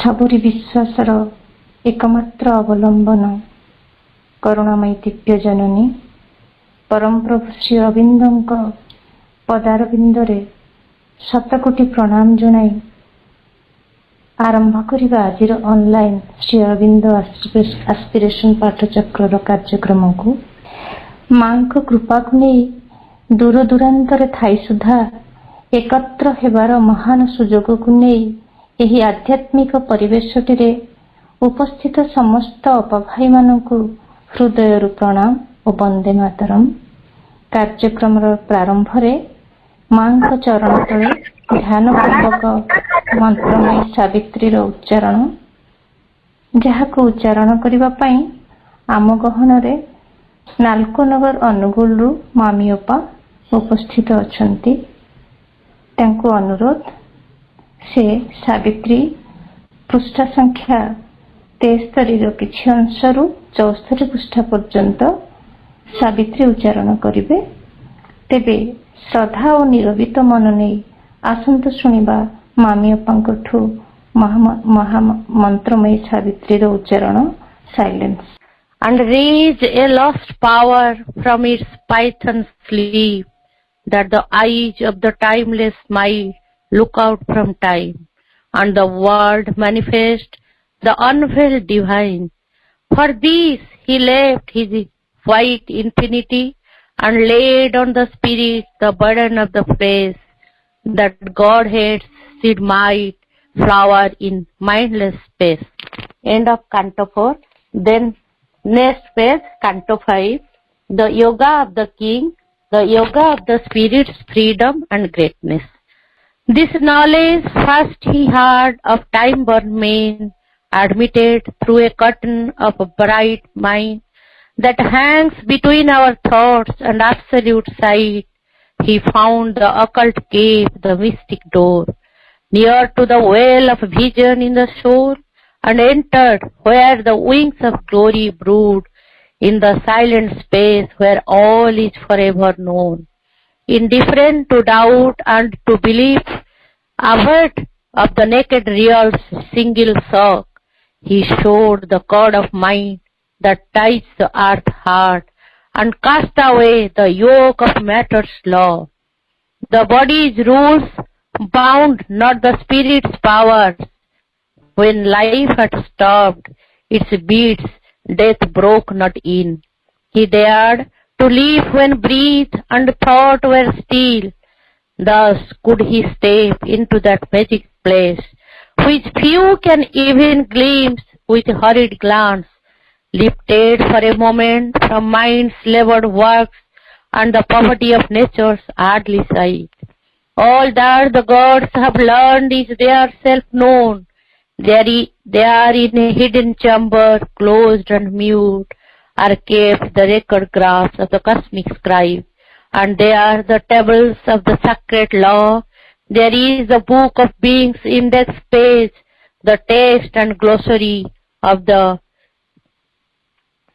सबुरी विश्वासर एकमात्र अवलंबन करुणामयी दिव्य जननी परम प्रभु श्री अरविंद पदारविंदरे शतकोटी प्रणाम जनाई आरंभ करिबा आजिर ऑनलाइन श्री अरविंद एस्पिरेशन पाठचक्र कार्यक्रम को मां को कृपा को नहीं दूर दूरांतर थाई सुधा एकत्र हेबार महान सुजोग को नहीं एही आध्यात्मिक परिवेशटिरे उपस्थित समस्त अपभाई मानकु हृदय प्रणाम और वंदे मातरम। कार्यक्रम प्रारंभ रे मां चरण तले ध्यान पूर्वक मंत्रमयी सावित्री उच्चारण जहां उच्चारण करबा पई आम गहन रे नालकोनगर अनुगुल मामी अपा उपस्थित अछंती। तांको अनुरोध से सावित्री पृष्ठ संख्या 73 किछि अंशरू 74 पृष्ठ पर्यंत सावित्री उच्चारण करिवे। तेबे श्रद्धा और निरवित मन नहीं आसंत शुणिबा मामी अपांकठू महा मंत्रमयी सावित्री उच्चारण silence. And raise a lost power from its python sleep, that the eyes of the timeless might look out from time, and the world manifest the unveiled divine. For this he left his white infinity and laid on the spirit the burden of the flesh, that Godhead's seed might flower in mindless space. End of Canto 4. Then next page, Canto 5, the Yoga of the King, the Yoga of the Spirit's freedom and greatness. This knowledge first he heard of time-born men, admitted through a curtain of a bright mind that hangs between our thoughts and absolute sight. He found the occult cave, the mystic door, near to the well of vision in the shore, and entered where the wings of glory brood in the silent space where all is forever known. Indifferent to doubt and to belief, averse of the naked real's single shock, he showed the cord of mind that ties the earth heart and cast away the yoke of matter's law. The body's rules bound not the spirit's powers. When life had stopped its beats, death broke not in. He dared to live when breath and thought were still. Thus could he step into that magic place, which few can even glimpse with hurried glance, lifted for a moment from mind's labored works and the poverty of nature's earthly sight. All that the gods have learned is their self-known. They are in a hidden chamber, closed and mute, are kept the record graphs of the cosmic scribe, and they are the tables of the sacred law. There is the book of being's index page, the text and glossary of the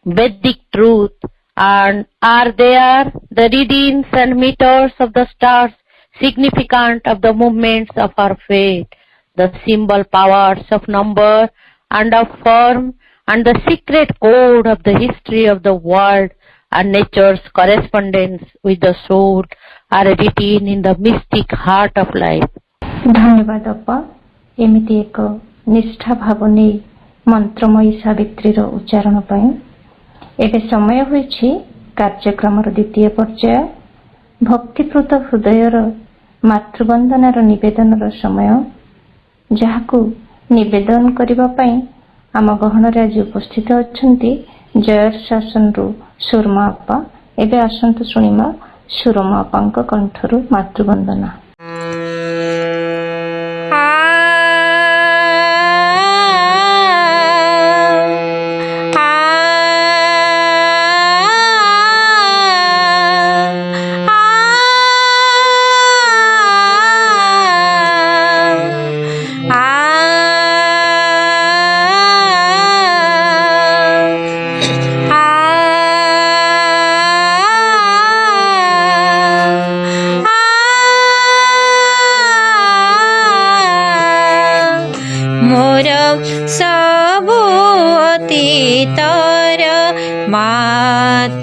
Vedic truth, and are there the readings and meters of the stars, significant of the movements of our fate, the symbol powers of number and of form, and the secret code of the history of the world and nature's correspondence with the soul are written in the mystic heart of life. धन्यवाद अपा। एमिति एक निष्ठा भाव नहीं मंत्रमयी सावित्री उच्चारण पाई एबे समय होइछि कार्यक्रम द्वितीय पर्याय भक्तिपूत हृदयर मातृवंदनार निवेदनर समय, जहाकू निवेदन करिबा पई आम गहन रे आज उपस्थित अछंती जयर शासन रु सुरमा अपा। एबे आसंतु सुनिमा सुरमा अपांक कंठरु मातृवंदना।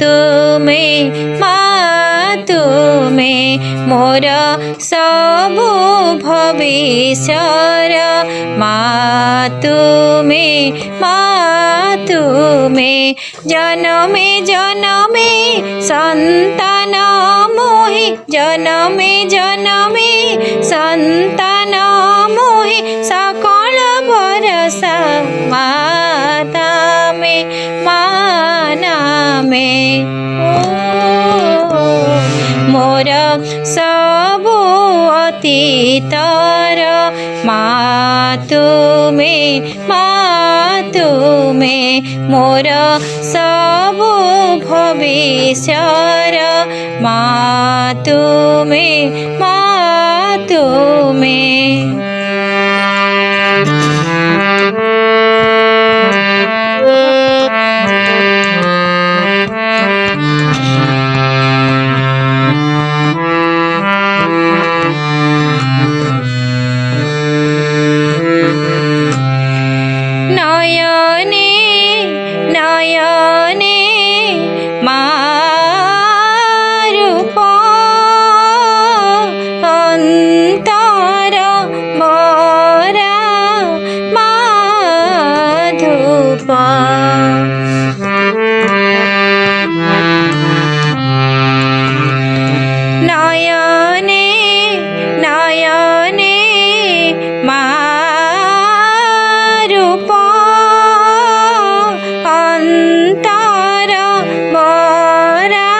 तुमे मा तुमे मोर सबु भविष्यर मा तुमे जनमे जनमे सन्तान मोहि जनमे जनमे सन्तान मोहि सकल भरसा माता मे मानामे मोर सबु अतीतर मा तुमे मोर सबु भविष्यर मा तुमे नयने नयने मारूप अंतर मोरा माधुप नयने नयने मारूप अंतर मोरा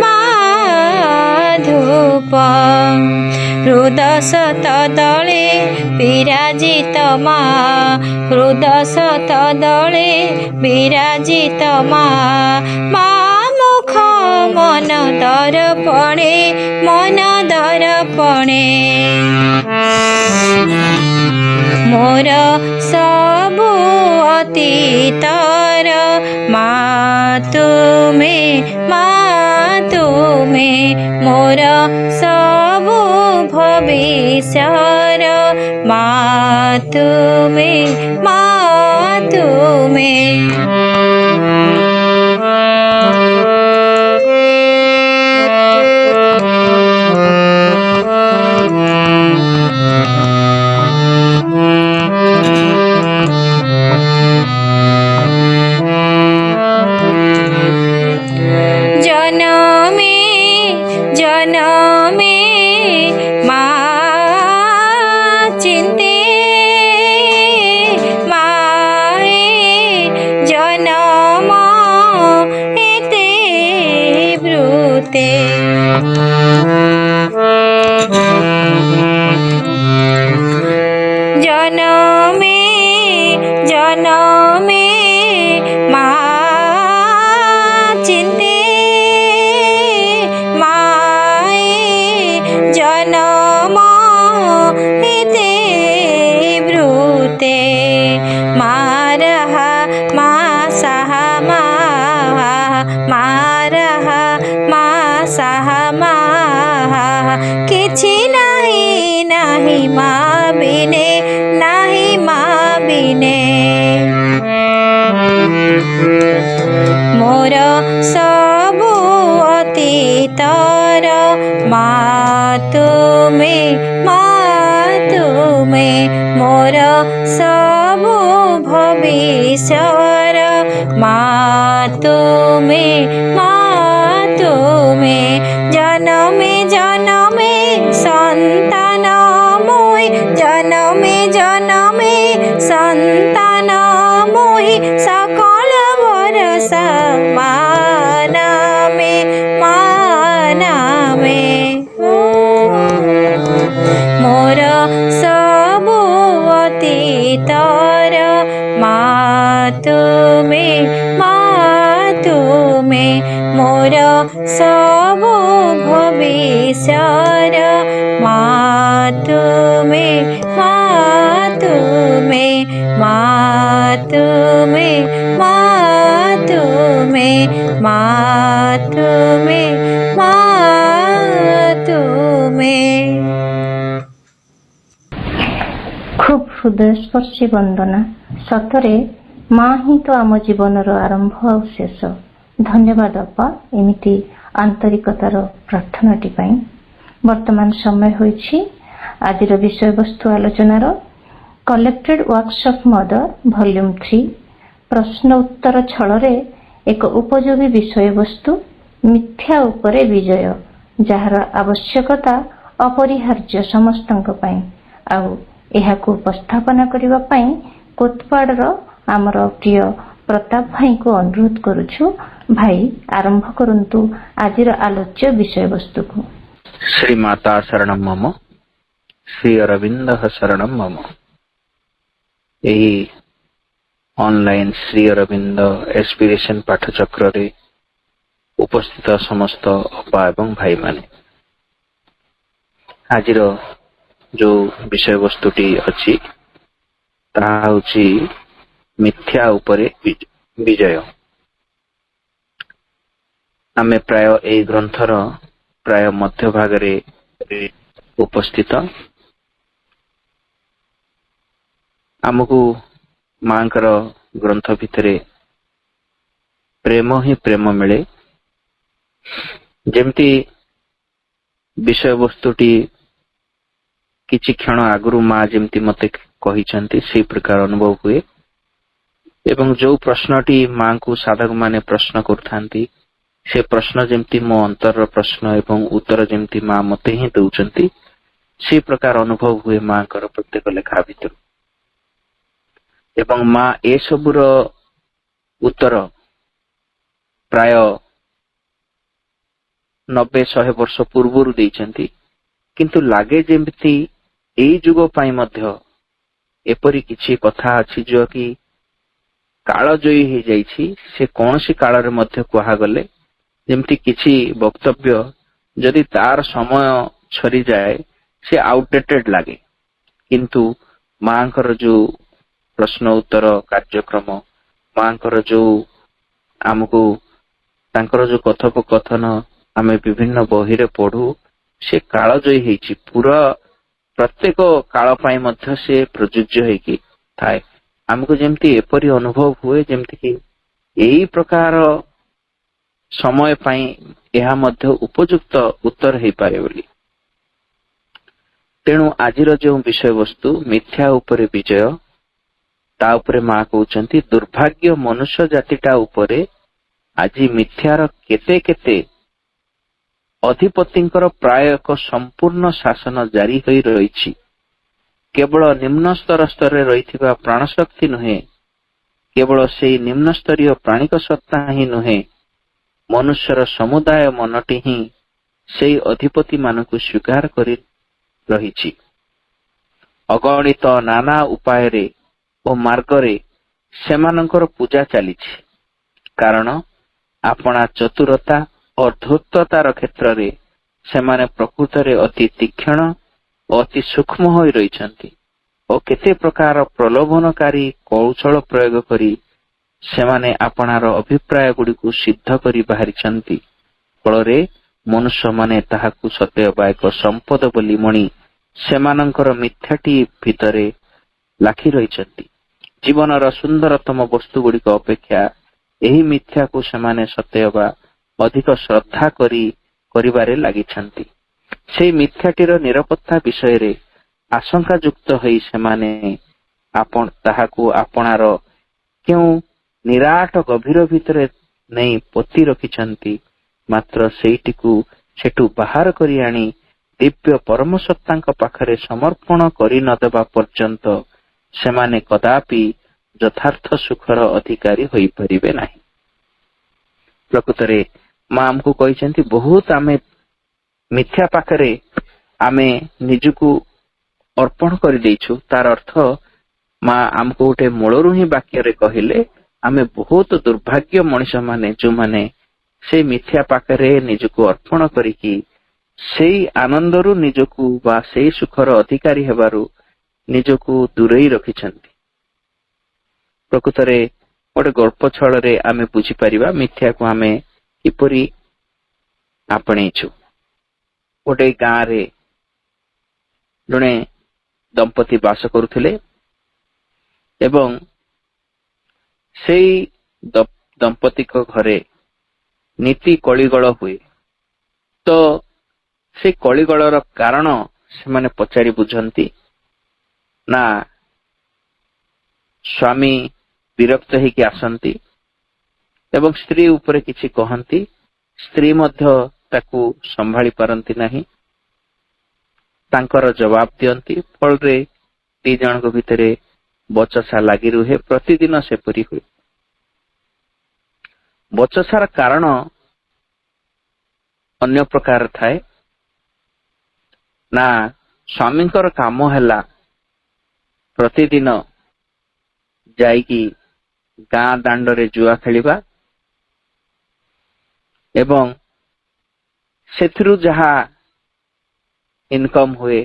माधुप हृदशत दले विराजित मा हृदशत दले विराजित मा मुख मन दर्पणे मोर सबु अतीतर मा तुमे मोर सबु भविष्यर मा तुमे जनमे जनमे मा चिन्ते माए जनम एते ब्रूते जनमे जनमे मा चिन्ते माए जनम एते ब्रूते मारहा मा साहा किछि नाही मा बिने मोर सबु अतीतर मा तुमे मोर सबु भविष्यर मा तुमे जनमे जनमे सन्तान मोहि जनमे जनमे सन्तान मोहि सकल भरसा मानामे मोर सबु अतीतर मा तुमे मोर सबु भविष्यर मा तुमे খুব ହୃଦୟସ୍ପର୍ଶୀ ବନ୍ଦନା। ସତରେ ମା ହିଁ ତ ଆମ ଜୀବନର ଆରମ୍ଭ ଆଉ ଶେଷ। धन्यवाद अप्पा एमिति आंतरिकतार प्रार्थनाटी पाई। वर्तमान समय होइछि आजिर विषय वस्तु आलोचनार collected works of Mother volume 3 प्रश्न उत्तर छଳରେ एक उपयोगी विषय वस्तु मिथ्या उपरे विजय जार आवश्यकता अपरिहार्य समस्तଙ୍କ ପାଇଁ। ଆଉ ଏହାକୁ ଉପସ୍ଥାପନା କରିବା ପାଇଁ କୋତପାଡର ଆମର ପ୍ରିୟ प्रताप भाई को अनुरोध करुछु। भाई आरंभ करंतु आजिर आलोच्य विषय वस्तु को। श्री माता शरणम मम, श्री अरविंद शरणम मम। यही ऑनलाइन श्री अरविंद एस्पिरेशन पाठचक्र रे उपस्थित समस्त अपा एवं भाई माने आजिर जो विषय वस्तुटी अछि ताहा होछि मिथ्या उपरे विजय। आमे प्राय ए ग्रंथर प्राय मध्य भाग रे उपस्थित। आमको मांकर ग्रंथ भितरे प्रेम ही प्रेम मिले। जेमती विषय वस्तुटी किछि क्षण आगुरु माँ जेमती मते कहिसंती से प्रकार अनुभव हुए एवं जो प्रश्नटी माँ को साधक माने प्रश्न करथांती से प्रश्न जेमती मो अंतर प्रश्न एवं उत्तर जेमती माँ मते ही दउचंती से प्रकार अनुभव हुए माँ कर प्रत्येक लेखा भितर। एवं माँ ए सबुर उत्तर प्राय 90-100 वर्ष पूर्व देइचंती, किंतु लागे जेमती एई जुग पाई मध्य एपरी किछि कथा अछि जो कि कालजयी हो जाइछि। से कौनसी काल रे मध्य कहा गले जेमती किछि वक्तव्य यदि तार समय छरी जाए से आउटडेटेड लागे, किंतु मांकर जो प्रश्न उत्तर कार्यक्रम मांकर जो आमको तांकर जो कथोपकथन आमे विभिन्न बही रे पढ़ू से कालजयी हेछि। पूरा प्रत्येक काल पाई मध्य से प्रयोज्य हेकि थाए। हमको जेमती एपरी अनुभव हुए जेमती कि एई प्रकार समय पाई एहा मध्य उपयुक्त उत्तर हेई पारे बोली। तेणु आजिर जो विषय वस्तु मिथ्या उपरे विजय ता उपरे माँ कहउचंती दुर्भाग्य मनुष्य जातिटा उपरे आजि मिथ्यार केते केते अधिपतिंकर प्राय एक संपूर्ण शासन जारी होई रहिछि। केवल निम्न स्तर स्तर रहिथिबा प्राण शक्ति नुहे, केवल से निम्न स्तरीय प्राणिक सत्ता ही नुहे, मनुष्यर समुदाय मनटी ही से अधिपति मानकु स्वीकार करि रहिछि। अगणित नाना उपाय रे ओ मार्ग रे सेमानंकर पूजा चलीछि, कारण अपना चतुरता और धूर्ततार क्षेत्र रे सेमाने प्रकृत रे अति तीक्ष्ण अति सूक्ष्म होई रहिछंती और केते प्रकार प्रलोभनकारी कौशल प्रयोग करी सेमाने अपनार अभिप्राय गुडी को सिद्ध करी बाहरिछंती। फलरे मनुष्य माने ताहाकु सत्यबा एक संपद बोली मणि सेमानंकर मिथ्याटी भितरे लाखी रहिछंती। जीवनर सुंदरतम वस्तु गुडी को अपेक्षा एही मिथ्या को सेमाने सत्यबा अधिक श्रद्धा करिबारे लागिछंती। से मिथ्याटीर निरापत्ता विषय रे आशंका युक्त होई सेमाने आपण ताहाकु आपणार क्यों निराट गभीर भितरे नहीं पोती रखिछंती, मात्र सेइटिकु सेटु बाहर करी आनी दिव्य परम सत्तांक पाखरे समर्पण करि न देबा पर्यंत सेमाने कदापि यथार्थ सुखर अधिकारी होई परिबे नाही। प्रकृतरे माँ हमको कहिसेंती बहुत आमे मिथ्या पाखरे आमे निजको अर्पण कर देइछु। तार अर्थ माँ हमको गोटे मूलरू ही वाक्य रे कहिले आमे बहुत दुर्भाग्य मनुष्य माने जो माने से मिथ्या पाखरे निजको अर्पण करिकी सेई आनंदरू निजको बा सेई सुखर अधिकारी हेबारू निजको दूरेई रखिछंती। प्रकृतरे गोटे गल्प छल रे आमे बुझी परिबा मिथ्या को आमे किपरि आपणेछु। गोटे गाँ रे जने दंपति बास करुथिले एवं सेई दंपति को घरे ନୀତି କଳିଗଳ ହୁଏ। ତ ସେ କଳିଗଳର କାରଣ ସେମାନେ ପଚାରି ବୁଝନ୍ତି ନା ସ୍ୱାମୀ ବିରକ୍ତ ହେଇକି ଆସନ୍ତି ଏବଂ ସ୍ତ୍ରୀ ଉପରେ କିଛି କହନ୍ତି, ସ୍ତ୍ରୀ ମଧ୍ୟ ତାକୁ ସମ୍ଭାଳି ପାରନ୍ତି ନାହିଁ, ତାଙ୍କର ଜବାବ ଦିଅନ୍ତି, ଫଳରେ ଦି ଜଣଙ୍କ ଭିତରେ ବଚସା ଲାଗି ରୁହେ। ପ୍ରତିଦିନ ସେପରି ହୁଏ। ବଚସାର କାରଣ ଅନ୍ୟ ପ୍ରକାର ଥାଏ ନା ସ୍ୱାମୀଙ୍କର କାମ ହେଲା ପ୍ରତିଦିନ ଯାଇକି ଗାଁ ଦାଣ୍ଡରେ ଜୁଆ ଖେଳିବା ଏବଂ ସେଥିରୁ ଯାହା ଇନକମ୍ ହୁଏ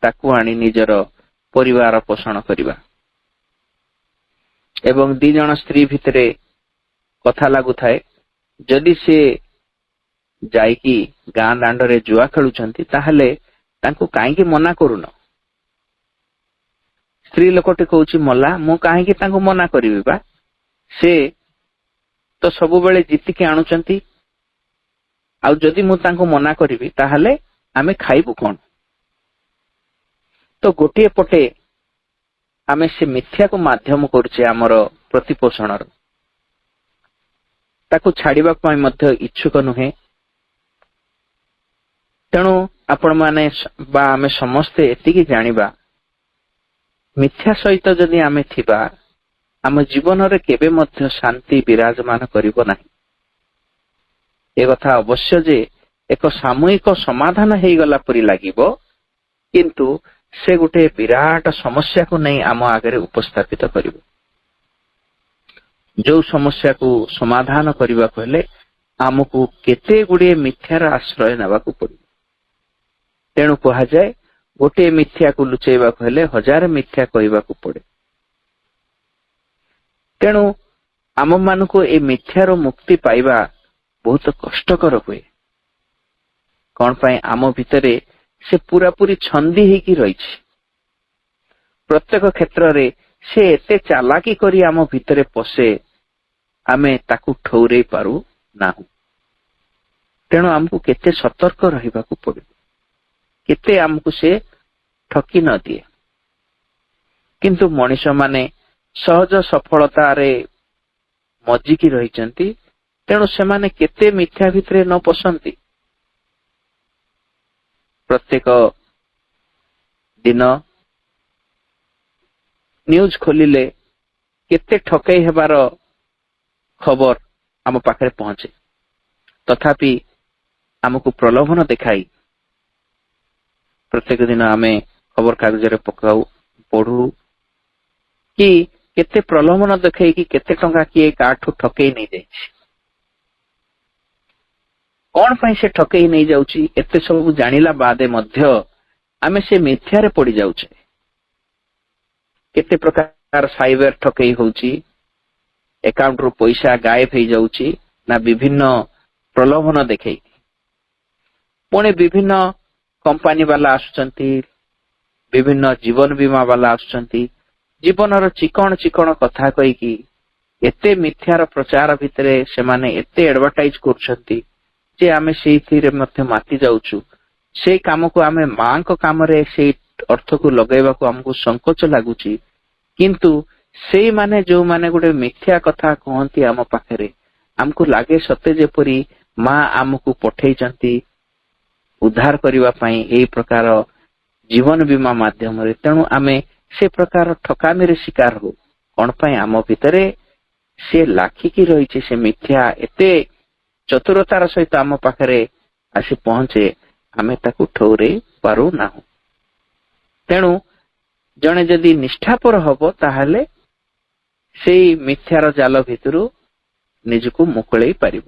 ତାକୁ ଆଣି ନିଜର ପରିବାର ପୋଷଣ କରିବା। ଏବଂ ଦି ଜଣ ସ୍ତ୍ରୀ ଭିତରେ କଥା ଲାଗୁଥାଏ, ଯଦି ସେ ଯାଇକି ଗାଁ ଦାଣ୍ଡରେ ଜୁଆ ଖେଳୁଛନ୍ତି ତାହେଲେ ତାଙ୍କୁ କାହିଁକି ମନା କରୁନ? ସ୍ତ୍ରୀ ଲୋକଟି କହୁଛି, ମଲା, ମୁଁ କାହିଁକି ତାଙ୍କୁ ମନା କରିବି ବା, ସେ ତ ସବୁବେଳେ ଜିତିକି ଆଣୁଛନ୍ତି, ଆଉ ଯଦି ମୁଁ ତାଙ୍କୁ ମନା କରିବି ତାହେଲେ ଆମେ ଖାଇବୁ କଣ? ତ ଗୋଟିଏ ପଟେ ଆମେ ସେ ମିଥ୍ୟାକୁ ମାଧ୍ୟମ କରୁଛେ ଆମର ପ୍ରତିପୋଷଣର, ତାକୁ ଛାଡିବା ପାଇଁ ମଧ୍ୟ ଇଚ୍ଛୁକ ନୁହେଁ। ତେଣୁ ଆପଣମାନେ ବା ଆମେ ସମସ୍ତେ ଏତିକି ଜାଣିବା, ମିଥ୍ୟା ସହିତ ଯଦି ଆମେ ଥିବା ଆମ ଜୀବନରେ କେବେ ମଧ୍ୟ ଶାନ୍ତି ବିରାଜମାନ କରିବ ନାହିଁ। ଏ କଥା ଅବଶ୍ୟ ଯେ ଏକ ସାମୂହିକ ସମାଧାନ ହେଇଗଲା ପରି ଲାଗିବ, କିନ୍ତୁ ସେ ଗୋଟେ ବିରାଟ ସମସ୍ୟାକୁ ନେଇ ଆମ ଆଗରେ ଉପସ୍ଥାପିତ କରିବ। ଯୋଉ ସମସ୍ୟାକୁ ସମାଧାନ କରିବାକୁ ହେଲେ ଆମକୁ କେତେ ଗୁଡିଏ ମିଥ୍ୟାର ଆଶ୍ରୟ ନେବାକୁ ପଡିବ। ତେଣୁ କୁହାଯାଏ, ଗୋଟିଏ ମିଥ୍ୟାକୁ ଲୁଚେଇବାକୁ ହେଲେ 1000 ମିଥ୍ୟା କହିବାକୁ ପଡେ। ତେଣୁ ଆମମାନଙ୍କୁ ଏ ମିଥ୍ୟାର ମୁକ୍ତି ପାଇବା ବହୁତ କଷ୍ଟକର ହୁଏ। କଣ ପାଇଁ? ଆମ ଭିତରେ ସେ ପୁରାପୁରି ଛନ୍ଦି ହେଇକି ରହିଛି। ପ୍ରତ୍ୟେକ କ୍ଷେତ୍ରରେ ସେ ଏତେ ଚାଲାକି କରି ଆମ ଭିତରେ ପଶେ, ଆମେ ତାକୁ ଠଉରେଇ ପାରୁ ନାହୁଁ। ତେଣୁ ଆମକୁ କେତେ ସତର୍କ ରହିବାକୁ ପଡିବ, କେତେ ଆମକୁ ସେ ଠକି ନ ଦିଏ। କିନ୍ତୁ ମଣିଷମାନେ ସହଜ ସଫଳତାରେ ମଜିକି ରହିଛନ୍ତି, ତେଣୁ ସେମାନେ କେତେ ମିଥ୍ୟା ଭିତରେ ନ ପଶନ୍ତି। ପ୍ରତ୍ୟେକ ଦିନ ନ୍ୟୁଜ ଖୋଲିଲେ କେତେ ଠକେଇ ହେବାର ଖବର ଆମ ପାଖରେ ପହଞ୍ଚେ। ତଥାପି ଆମକୁ ପ୍ରଲୋଭନ ଦେଖାଇ ପ୍ରତ୍ୟେକ ଦିନ ଆମେ ଖବର କାଗଜରେ ପଢୁ କି କେତେ ପ୍ରଲୋଭନ ଦେଖେଇକି କେତେ ଟଙ୍କା କିଏ କାହାଠୁ ଠକେଇ ନେଇଯାଇଛି। କଣ ପାଇଁ ସେ ଠକେଇ ନେଇଯାଉଛି, ଏତେ ସବୁ ଜାଣିଲା ବାଦେ ମଧ୍ୟ ଆମେ ସେ ମିଥ୍ୟାରେ ପଡି ଯାଉଛେ। କେତେ ପ୍ରକାର ସାଇବର ଠକେଇ ହଉଛି, ଆକାଉଣ୍ଟରୁ ପଇସା ଗାୟବ ହେଇଯାଉଛି ନା ବିଭିନ୍ନ ପ୍ରଲୋଭନ ଦେଖେଇ। ପୁଣି ବିଭିନ୍ନ କମ୍ପାନୀ ବାଲା ଆସୁଛନ୍ତି, ବିଭିନ୍ନ ଜୀବନ ବୀମା ବାଲା ଆସୁଛନ୍ତି, ଜୀବନର ଚିକଣ ଚିକଣ କଥା କହିକି ଏତେ ମିଥ୍ୟାର ପ୍ରଚାର ଭିତରେ ସେମାନେ ଏତେ ଆଡଭର୍ଟାଇଜ କରୁଛନ୍ତି ଯେ ଆମେ ସେଇଥିରେ ମଧ୍ୟ ମାତି ଯାଉଛୁ। ସେଇ କାମକୁ ଆମେ ମାଙ୍କ କାମରେ ସେଇ ଅର୍ଥକୁ ଲଗେଇବାକୁ ଆମକୁ ସଂକୋଚ ଲାଗୁଛି। କିନ୍ତୁ ସେଇମାନେ ଯୋଉମାନେ ଗୋଟେ ମିଥ୍ୟା କଥା କହନ୍ତି ଆମ ପାଖରେ, ଆମକୁ ଲାଗେ ସତେ ଯେପରି ମା ଆମକୁ ପଠେଇଛନ୍ତି ଉଦ୍ଧାର କରିବା ପାଇଁ ଏଇ ପ୍ରକାର ଜୀବନ ବୀମା ମାଧ୍ୟମରେ। ତେଣୁ ଆମେ ସେ ପ୍ରକାର ଠକାମିରେ ଶିକାର ହଉ। କଣ ପାଇଁ? ଆମ ଭିତରେ ସେ ଲାଖିକି ରହିଛି, ସେ ମିଥ୍ୟା ଏତେ ଚତୁରତାର ସହିତ ଆମ ପାଖରେ ଆସି ପହଞ୍ଚେ, ଆମେ ତାକୁ ଠଉରେଇ ପାରୁନାହୁଁ। ତେଣୁ ଜଣେ ଯଦି ନିଷ୍ଠାପର ହବ ତାହେଲେ ସେଇ ମିଥ୍ୟାର ଜାଲ ଭିତରୁ ନିଜକୁ ମୁକୁଳେଇ ପାରିବ।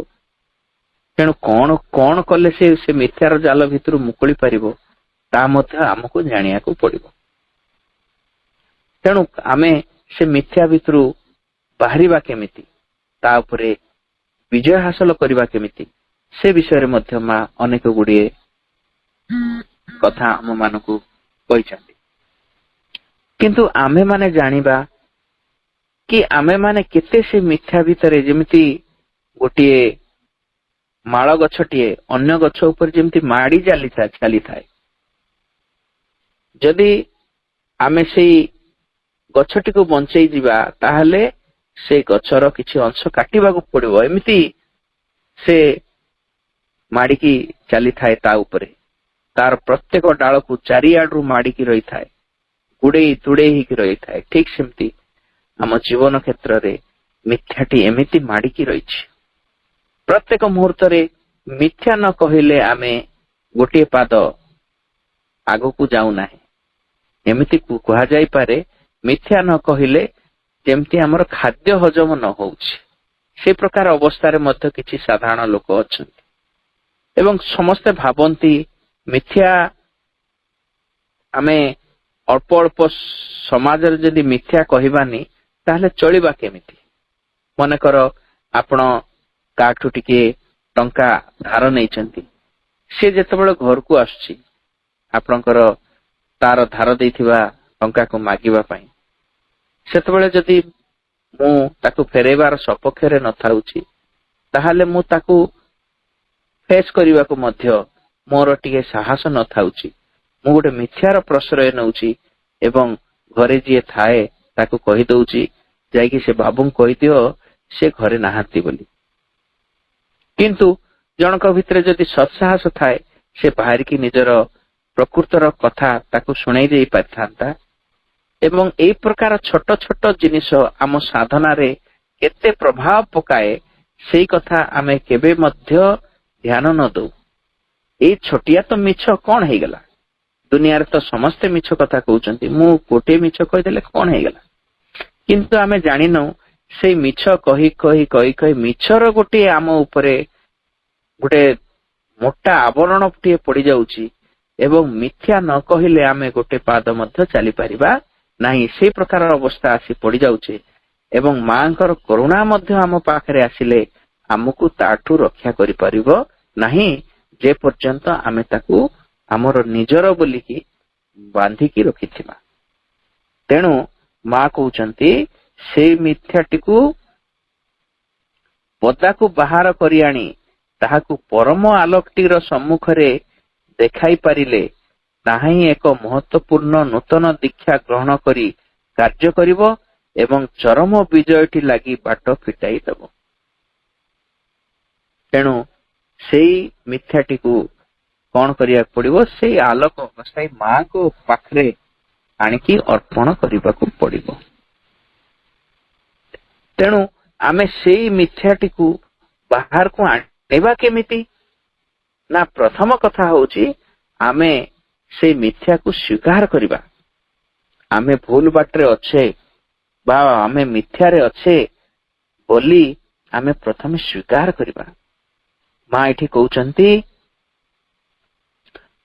ତେଣୁ କଣ କଲେ ସେ ମିଥ୍ୟାର ଜାଲ ଭିତରୁ ମୁକୁଳି ପାରିବ, ତା ମଧ୍ୟ ଆମକୁ ଜାଣିବାକୁ ପଡିବ। ତେଣୁ ଆମେ ସେ ମିଥ୍ୟା ଭିତରୁ ବାହାରିବା କେମିତି, ତା ଉପରେ ବିଜୟ ହାସଲ କରିବା କେମିତି, ସେ ବିଷୟରେ ମଧ୍ୟ ମା ଅନେକ ଗୁଡିଏ କଥା ଆମ ମାନଙ୍କୁ କହିଛନ୍ତି। କିନ୍ତୁ ଆମେମାନେ ଜାଣିବା କି ଆମେମାନେ କେତେ ସେ ମିଥ୍ୟା ଭିତରେ, ଯେମିତି ଗୋଟିଏ ମାଳ ଗଛଟିଏ ଅନ୍ୟ ଗଛ ଉପରେ ଯେମିତି ମାଡି ଚାଲିଥାଏ, ଯଦି ଆମେ ସେଇ ଗଛଟିକୁ ବଞ୍ଚେଇ ଯିବା ତାହେଲେ ସେଇ ଗଛର କିଛି ଅଂଶ କାଟିବାକୁ ପଡିବ। ଏମିତି ସେ ମାଡିକି ଚାଲିଥାଏ ତା ଉପରେ, ତାର ପ୍ରତ୍ୟେକ ଡାଳକୁ ଚାରିଆଡରୁ ମାଡିକି ରହିଥାଏ, ଗୁଡେଇ ତୁଡେଇ ହେଇକି ରହିଥାଏ। ଠିକ ସେମିତି ଆମ ଜୀବନ କ୍ଷେତ୍ରରେ ମିଥ୍ୟାଟି ଏମିତି ମାଡିକି ରହିଛି। ପ୍ରତ୍ୟେକ ମୁହୂର୍ତ୍ତରେ ମିଥ୍ୟା ନ କହିଲେ ଆମେ ଗୋଟିଏ ପାଦ ଆଗକୁ ଯାଉନାହିଁ। ଏମିତି କୁହାଯାଇପାରେ, ମିଥ୍ୟା ନ କହିଲେ ଯେମିତି ଆମର ଖାଦ୍ୟ ହଜମ ନ ହଉଛି, ସେ ପ୍ରକାର ଅବସ୍ଥାରେ ମଧ୍ୟ କିଛି ସାଧାରଣ ଲୋକ ଅଛନ୍ତି। ଏବଂ ସମସ୍ତେ ଭାବନ୍ତି ମିଥ୍ୟା, ଆମେ ଅଳ୍ପ ଅଳ୍ପ ସମାଜରେ ଯଦି ମିଥ୍ୟା କହିବାନି ତାହେଲେ ଚଳିବା କେମିତି? ମନେକର ଆପଣ କାହାଠୁ ଟିକେ ଟଙ୍କା ଧାର ନେଇଛନ୍ତି, ସେ ଯେତେବେଳେ ଘରକୁ ଆସୁଛି ଆପଣଙ୍କର ତାର ଧାର ଦେଇଥିବା ଟଙ୍କାକୁ ମାଗିବା ପାଇଁ, ସେତେବେଳେ ଯଦି ମୁଁ ତାକୁ ଫେରେଇବାର ସପକ୍ଷରେ ନଥାଉଛି ତାହେଲେ ମୁଁ ତାକୁ ଫେସ୍ କରିବାକୁ ମଧ୍ୟ ମୋର ଟିକେ ସାହସ ନଥାଉଛି। ମୁଁ ଗୋଟେ ମିଥ୍ୟାର ପ୍ରଶ୍ରୟ ନେଉଛି ଏବଂ ଘରେ ଯିଏ ଥାଏ ତାକୁ କହିଦଉଛି, ଯାଇକି ସେ ବାବୁଙ୍କୁ କହିଦିଅ ସେ ଘରେ ନାହାନ୍ତି ବୋଲି। କିନ୍ତୁ ଜଣଙ୍କ ଭିତରେ ଯଦି ସତ୍ସାହସ ଥାଏ, ସେ ବାହାରିକି ନିଜର ପ୍ରକୃତର କଥା ତାକୁ ଶୁଣେଇ ଦେଇ ପାରିଥାନ୍ତା। ଏବଂ ଏଇ ପ୍ରକାର ଛୋଟ ଛୋଟ ଜିନିଷ ଆମ ସାଧନାରେ କେତେ ପ୍ରଭାବ ପକାଏ ସେଇ କଥା ଆମେ କେବେ ମଧ୍ୟ ଧ୍ୟାନ ନ ଦଉ। ଏଇ ଛୋଟିଆ ତ ମିଛ କଣ ହେଇଗଲା? ଦୁନିଆରେ ତ ସମସ୍ତେ ମିଛ କଥା କହୁଛନ୍ତି, ମୁଁ ଗୋଟିଏ ମିଛ କହିଦେଲେ କଣ ହେଇଗଲା? କିନ୍ତୁ ଆମେ ଜାଣିନୁ ସେଇ ମିଛ କହି କହି କହି କହି ମିଛର ଗୋଟିଏ ଆମ ଉପରେ ଗୋଟେ ମୋଟା ଆବରଣଟିଏ ପଡିଯାଉଛି ଏବଂ ମିଥ୍ୟା ନ କହିଲେ ଆମେ ଗୋଟେ ପାଦ ମଧ୍ୟ ଚାଲିପାରିବା ନାହିଁ। ସେଇ ପ୍ରକାର ଅବସ୍ଥା ଆସି ପଡିଯାଉଛି ଏବଂ ମାଙ୍କର କରୁଣା ମଧ୍ୟ ଆମ ପାଖରେ ଆସିଲେ ଆମକୁ ତାଠୁ ରକ୍ଷା କରିପାରିବ ନାହିଁ, ଯେ ପର୍ଯ୍ୟନ୍ତ ଆମେ ତାକୁ ଆମର ନିଜର ବୋଲିକି ବାନ୍ଧିକି ରଖିଥିବା। ତେଣୁ ମା କହୁଛନ୍ତି ସେଇ ମିଥ୍ୟାଟିକୁ ପଦାକୁ ବାହାର କରି ଆଣି ତାହାକୁ ପରମ ଆଲୋକଟିର ସମ୍ମୁଖରେ ଦେଖାଇ ପାରିଲେ ତାହା ହିଁ ଏକ ମହତ୍ୱପୂର୍ଣ୍ଣ ନୂତନ ଦୀକ୍ଷା ଗ୍ରହଣ କରି କାର୍ଯ୍ୟ କରିବ ଏବଂ ଚରମ ବିଜୟଟି ଲାଗି ବାଟ ଫିଟାଇ ଦେବ। ତେଣୁ ସେଇ ମିଥ୍ୟାଟିକୁ କଣ କରିବାକୁ ପଡିବ? ସେଇ ଆଲୋକ ସେଇ ମାଙ୍କ ପାଖରେ ଆଣିକି ଅର୍ପଣ କରିବାକୁ ପଡିବ। ତେଣୁ ଆମେ ସେଇ ମିଥ୍ୟାଟିକୁ ବାହାରକୁ ଆଣିବା କେମିତି? ନା, ପ୍ରଥମ କଥା ହଉଛି ଆମେ ସେଇ ମିଥ୍ୟାକୁ ସ୍ୱୀକାର କରିବା। ଆମେ ଭୁଲ ବାଟରେ ଅଛେ ବା ଆମେ ମିଥ୍ୟାରେ ଅଛେ ବୋଲି ଆମେ ପ୍ରଥମେ ସ୍ୱୀକାର କରିବା। ମା ଏଠି କହୁଛନ୍ତି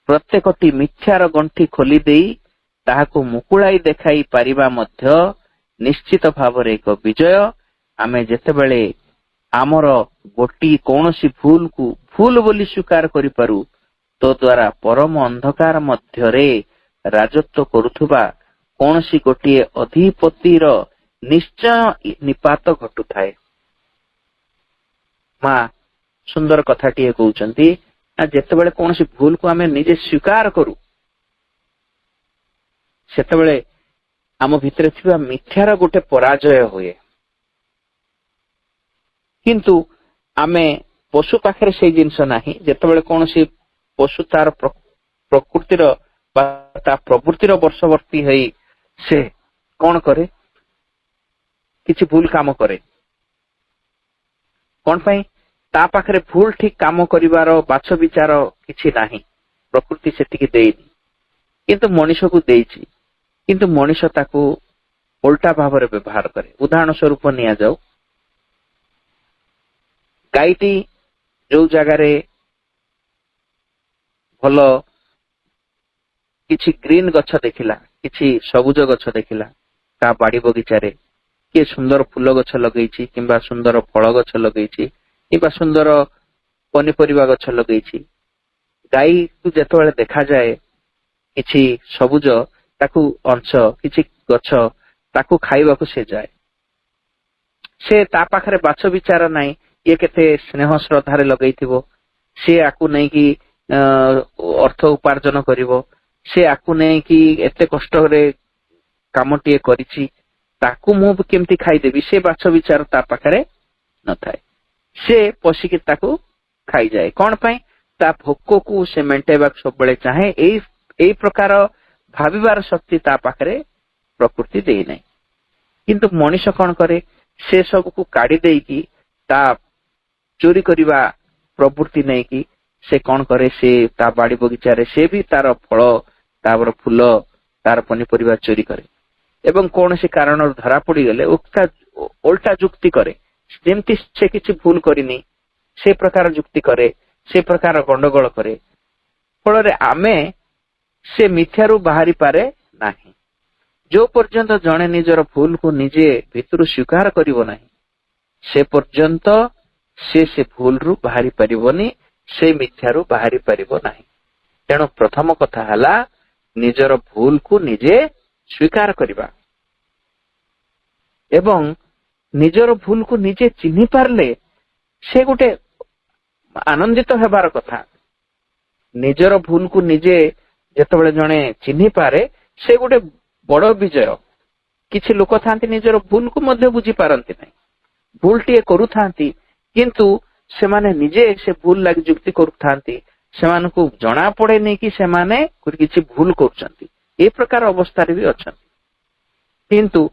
ପ୍ରତ୍ୟେକଟି ମିଥ୍ୟାର ଗଣ୍ଠି ଖୋଲି ଦେଇ ତାହାକୁ ମୁକୁଳାଇ ଦେଖାଇ ପାରିବା ମଧ୍ୟ ନିଶ୍ଚିତ ଭାବରେ ଏକ ବିଜୟ। ଆମେ ଯେତେବେଳେ ଆମର ଗୋଟିଏ କୌଣସି ଭୁଲକୁ ଭୁଲ ବୋଲି ସ୍ୱୀକାର କରିପାରୁ, ତ ଦ୍ୱାରା ପରମ ଅନ୍ଧକାର ମଧ୍ୟରେ ରାଜତ୍ୱ କରୁଥିବା କୌଣସି ଗୋଟିଏ ଅଧିପତିର ନିଶ୍ଚୟ ନିପାତ ଘଟୁଥାଏ। ମା ସୁନ୍ଦର କଥାଟିଏ କହୁଛନ୍ତି, ଯେତେବେଳେ କୌଣସି ଭୁଲକୁ ଆମେ ନିଜେ ସ୍ୱୀକାର କରୁ, ସେତେବେଳେ ଆମ ଭିତରେ ଥିବା ମିଥ୍ୟାର ଗୋଟେ ପରାଜୟ ହୁଏ। କିନ୍ତୁ ଆମେ ପଶୁ ପାଖରେ ସେଇ ଜିନିଷ ନାହିଁ। ଯେତେବେଳେ କୌଣସି ପଶୁ ତାର ପ୍ରକୃତିର ବା ତା ପ୍ରବୃତ୍ତିର ବର୍ଷବର୍ତ୍ତୀ ହେଇ ସେ କଣ କରେ? କିଛି ଭୁଲ କାମ କରେ। କଣ ପାଇଁ? ତା ପାଖରେ ଭୁଲ ଠିକ କାମ କରିବାର ବାଛ ବିଚାର କିଛି ନାହିଁ, ପ୍ରକୃତି ସେତିକି ଦେଇନି, କିନ୍ତୁ ମଣିଷକୁ ଦେଇଛି। କିନ୍ତୁ ମଣିଷ ତାକୁ ଓଲଟା ଭାବରେ ବ୍ୟବହାର କରେ। ଉଦାହରଣ ସ୍ୱରୂପ ନିଆଯାଉ, ଗାଈଟି ଯୋଉ ଜାଗାରେ ଭଲ କିଛି ଗ୍ରୀନ ଗଛ ଦେଖିଲା, କିଛି ସବୁଜ ଗଛ ଦେଖିଲା, ତା ବାଡି ବଗିଚାରେ କିଏ ସୁନ୍ଦର ଫୁଲ ଗଛ ଲଗେଇଛି କିମ୍ବା ସୁନ୍ଦର ଫଳ ଗଛ ଲଗେଇଛି କିମ୍ବା ସୁନ୍ଦର ପନିପରିବା ଗଛ ଲଗେଇଛି, ଗାଈକୁ ଯେତେବେଳେ ଦେଖାଯାଏ କିଛି ସବୁଜ ତାକୁ ଅଂଶ କିଛି ଗଛ ତାକୁ ଖାଇବାକୁ ସେ ଯାଏ। ସେ ତା ପାଖରେ ବାଛ ବିଚାର ନାହିଁ ये केते स्नेह श्रद्धारे लगेइथिबो, से आकु नै कि अर्थ उपार्जन करिवो, से आकु नै कि एते कष्ट रे कामटिए करिछि, ताकू मु केमती खाइदेबी, से बाछ विचार ता पाखरे न थाए। से पशिकी ताकू खाई जाए। कौन पाई? ता भोक को से मेंटेबा सब बेले चाहे। एई प्रकार भाविबार शक्ति ता पाखरे प्रकृति देई नै। किंतु मनुष्य कौन करे? से सब को काढ़ी देकी ता चोरी करिबा प्रवृत्ति नै कि से कौन करे? से ता बाड़ी बगीचा रे से भी तार फल, तार फूल, तार पनीपरिबा चोरी करे एवं कौन से कारण धरा पड़ी गले उल्टा जुक्ति करे, जेमती से किछि भूल करिनी से प्रकार जुक्ति करे, से प्रकार गंडगोल करे। फल आमे से मिथ्यारू बाहरी पारे नाही। जो पर्यंत जने निजर भूल को निजे भितरु स्वीकार करिवो नाही, से पर्यंत से भूल रु बाहरी परिबोनी, से मिथ्यारू बाहरी परिबो नाही। तेणु प्रथम कथा हला निजर भूल को निजे स्वीकार करिबा एवं निजर भूल को निजे चिन्हि पारले से गोटे आनंदित हेबार कथा। निजर भूल को निजे जेतेबेले जणे चिन्हि पारे से गोटे बड़ विजय। किछि लोक थांती निजर भूल को मध्य बुझी पारंती नहीं, भूल टिए करू थांती किंतु सेमाने निजे से भूल लागि जुक्ति करू थांती, सेमान को जणा पड़े नहीं कि सेमाने किछि भूल करूचंती। ए प्रकार अवस्था रे भी अछंती। किंतु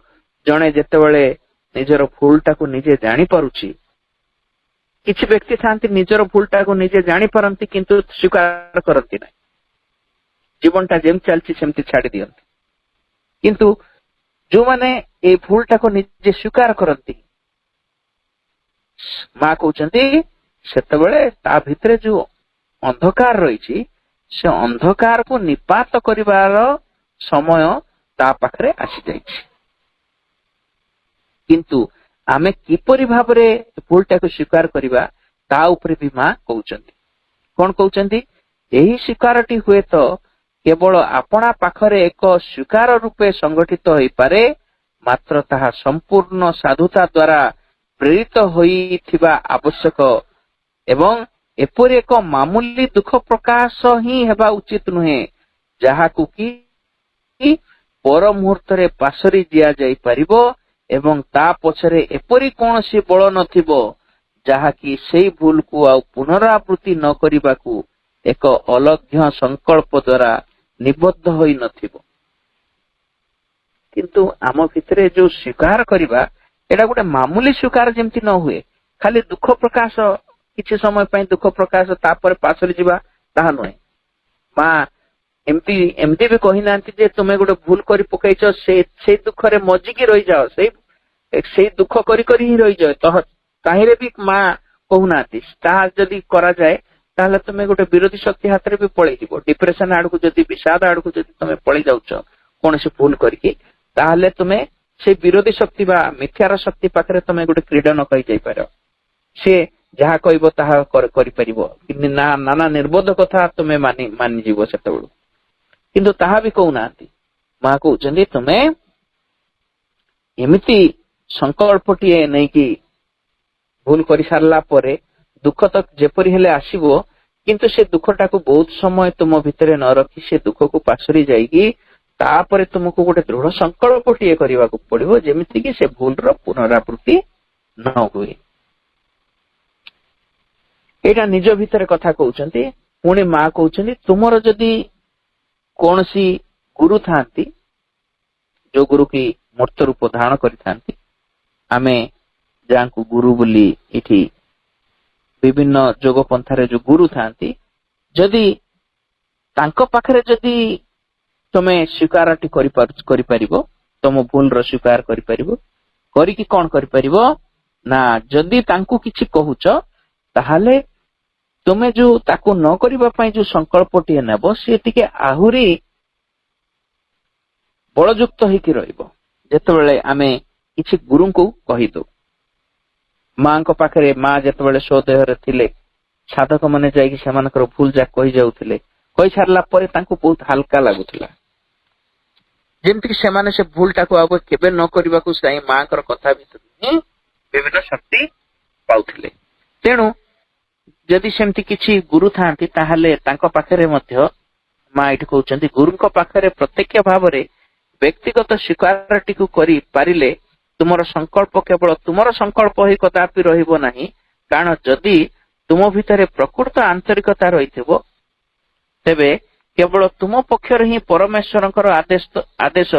जणे जेतेबेले निजर भूलटा को निजे जानि पारुछि, किछि व्यक्ति थांती निजर भूलटा को निजे जानि पारंती किंतु स्वीकार करंती नहीं, जीवनटा जेम चलछि सेमति छाडी दियंती। किंतु जो माने ए भूलटा को निजे स्वीकार करंती, मां कहउचंती सेतेबेले ता भितरे जो अंधकार रहिछि से अंधकार को निपात करिवार समय ता पाखरे आसी जाइछि। किंतु आमे किपरि भाबरे भूलटा को स्वीकार करिबा ता उपरे भी मां कहउचंती। कोन कहउचंती? एही स्वीकारटी हुए तो केवल आपणा पाखरे एक स्वीकार रूपे संगठित होई पारे, मात्र ताहा संपूर्ण साधुता द्वारा प्रेरित होइथिबा आवश्यक एवं एपरि एक मामूली दुख प्रकाश ही हेबा उचित नुहे, जहाकु कि पर मुहूर्त रे पासरी दिया जाई परिबो एवं ता पछरे एपरि कोनसी बळ नथिबो जहा कि सेई भूल को आ पुनरावृत्ति न करिबाकू एक अलग्घ्य संकल्प द्वारा निबद्ध होई नथिबो। किंतु आम भितरे जो स्वीकार करिबा एडा गोटे मामूली स्वीकार जेमति न हुए, खाली दुख प्रकाश किछि समय पई दुख प्रकाश तापर पासरी जिबा ताहा नय। मां एमती भी कहि नांती जे तुमे गोटे भूल करि पकैछो, से दुख रे मजिकी रहि जाओ, से दुख करि करि ही रहि जाओ। तो काहिरे भी मां कहू नांती ता जदी करा जाए ताहले तुमे गोटे विरोधी शक्ति हाथ रे भी पळै जिवो। डिप्रेशन आड़ को जदी विषाद आड़ को जदी तुमे पळै जाउछो कोनसे भूल करिकि, ताहले तुमे से विरोधी शक्ति बा मिथ्यार शक्ति पाखरे तुमे गोटे क्रीडा न कहि जाई पारो। से जहा कहबो ताहा करि परिबो, ना नाना निर्बोध कथा तुमे मानि जीवो सेतबेलु। किंतु ताहा भी कहू नांती, मां कहउचंदी तुमे एमिति संकल्पटिए नै कि भूल करि सारला परे दुख तक जेपरि हेले आसीबो, किंतु से दुखटा को बहुत समय तुम भितरे न रखी से दुख को पासरी जाइकी तापरे तुमको गोटे दृढ़ संकल्पटिए करबा को पड़िबो, जेमिति कि से भूल रो पुनरावृत्ति न हुए। एटा निज भितरे कथा कहउचंती। पुणी मां कहउचंती तुमरो जदी कोनसी गुरु थांती, जो गुरु की मूर्त रूप धारण करि थांती, आमे जांकु गुरु बोली इठी विभिन्न जोग पंथारे जो गुरु थांती, जदी तांको पाखरे जदी तमे स्वीकारटी करि परिबो, तम भूल रो स्वीकार करि परिबो, करिकि कोन करि परिबो ना जदी तांकु किछि कहूच ताहाले तुमे जो ताकू न करिबा पई जो संकल्पटी नेबो से टिके आहुरी बलयुक्त होइकि रहिबो। जेतेबेले आमे किछि गुरु को कहि दो, मां को पाखरे मां जेतेबेले स्वदेह रे थिले साधक माने जाइकि सेमानकर भूल जा कहि जाउथिले, कहि छारला परे तांकु बहुत हल्का लागुथिला, जेमति कि सेमाने से भूलटा को अब केबे न करिबा को चाहि मां कर कथा भितर विभिन्न शक्ति पाउथिले। ତେଣୁ ଯଦି ସେମିତି କିଛି ଗୁରୁ ଥାଆନ୍ତି ତାହେଲେ ତାଙ୍କ ପାଖରେ ମଧ୍ୟ ମା ଏଠି କହୁଛନ୍ତି ଗୁରୁଙ୍କ ପାଖରେ ପ୍ରତ୍ୟକ୍ଷ ଭାବରେ ବ୍ୟକ୍ତିଗତ ସ୍ୱୀକାରଟିକୁ କରି ପାରିଲେ ତୁମର ସଂକଳ୍ପ କେବଳ ତୁମର ସଂକଳ୍ପ ହିଁ କଦାପି ରହିବ ନାହିଁ। କାରଣ ଯଦି ତୁମ ଭିତରେ ପ୍ରକୃତ ଆନ୍ତରିକତା ରହିଥିବ ତେବେ କେବଳ ତୁମ ପକ୍ଷରେ ହିଁ ପରମେଶ୍ୱରଙ୍କର ଆଦେଶ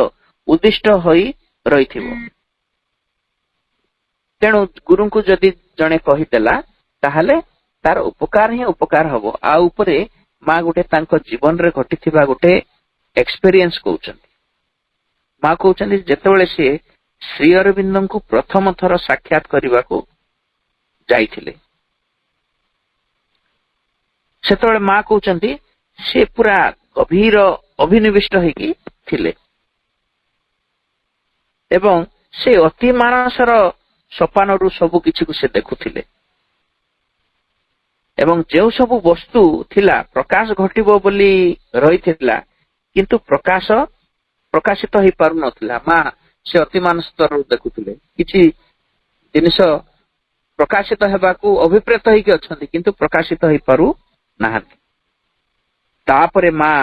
ଉଦ୍ଦିଷ୍ଟ ହୋଇ ରହିଥିବ। ତେଣୁ ଗୁରୁଙ୍କୁ ଯଦି ଜଣେ କହିଦେଲା ତାହେଲେ ତାର ଉପକାର ହିଁ ଉପକାର ହବ। ଆଉ ଉପରେ ମା ଗୋଟେ ତାଙ୍କ ଜୀବନରେ ଘଟିଥିବା ଗୋଟେ ଏକ୍ସପେରିଏନ୍ସ କହୁଛନ୍ତି। ମା କହୁଛନ୍ତି ଯେତେବେଳେ ସିଏ ଶ୍ରୀ ଅରବିନ୍ଦଙ୍କୁ ପ୍ରଥମ ଥର ସାକ୍ଷାତ କରିବାକୁ ଯାଇଥିଲେ ସେତେବେଳେ ମା କହୁଛନ୍ତି ସେ ପୁରା ଗଭୀର ଅଭିନିବିଷ୍ଟ ହେଇକି ଥିଲେ ଏବଂ ସେ ଅତି ମାନସର ସୋପାନରୁ ସବୁ କିଛିକୁ ସେ ଦେଖୁଥିଲେ ଏବଂ ଯେଉଁ ସବୁ ବସ୍ତୁ ଥିଲା ପ୍ରକାଶ ଘଟିବ ବୋଲି ରହିଥିଲା କିନ୍ତୁ ପ୍ରକାଶିତ ହେଇପାରୁନଥିଲା। ମା ସେ ଅତି ମାନସ ସ୍ତରରୁ ଦେଖୁଥିଲେ କିଛି ଜିନିଷ ପ୍ରକାଶିତ ହେବାକୁ ଅଭିପ୍ରେତ ହେଇକି ଅଛନ୍ତି କିନ୍ତୁ ପ୍ରକାଶିତ ହେଇପାରୁ ନାହାନ୍ତି। ତାପରେ ମା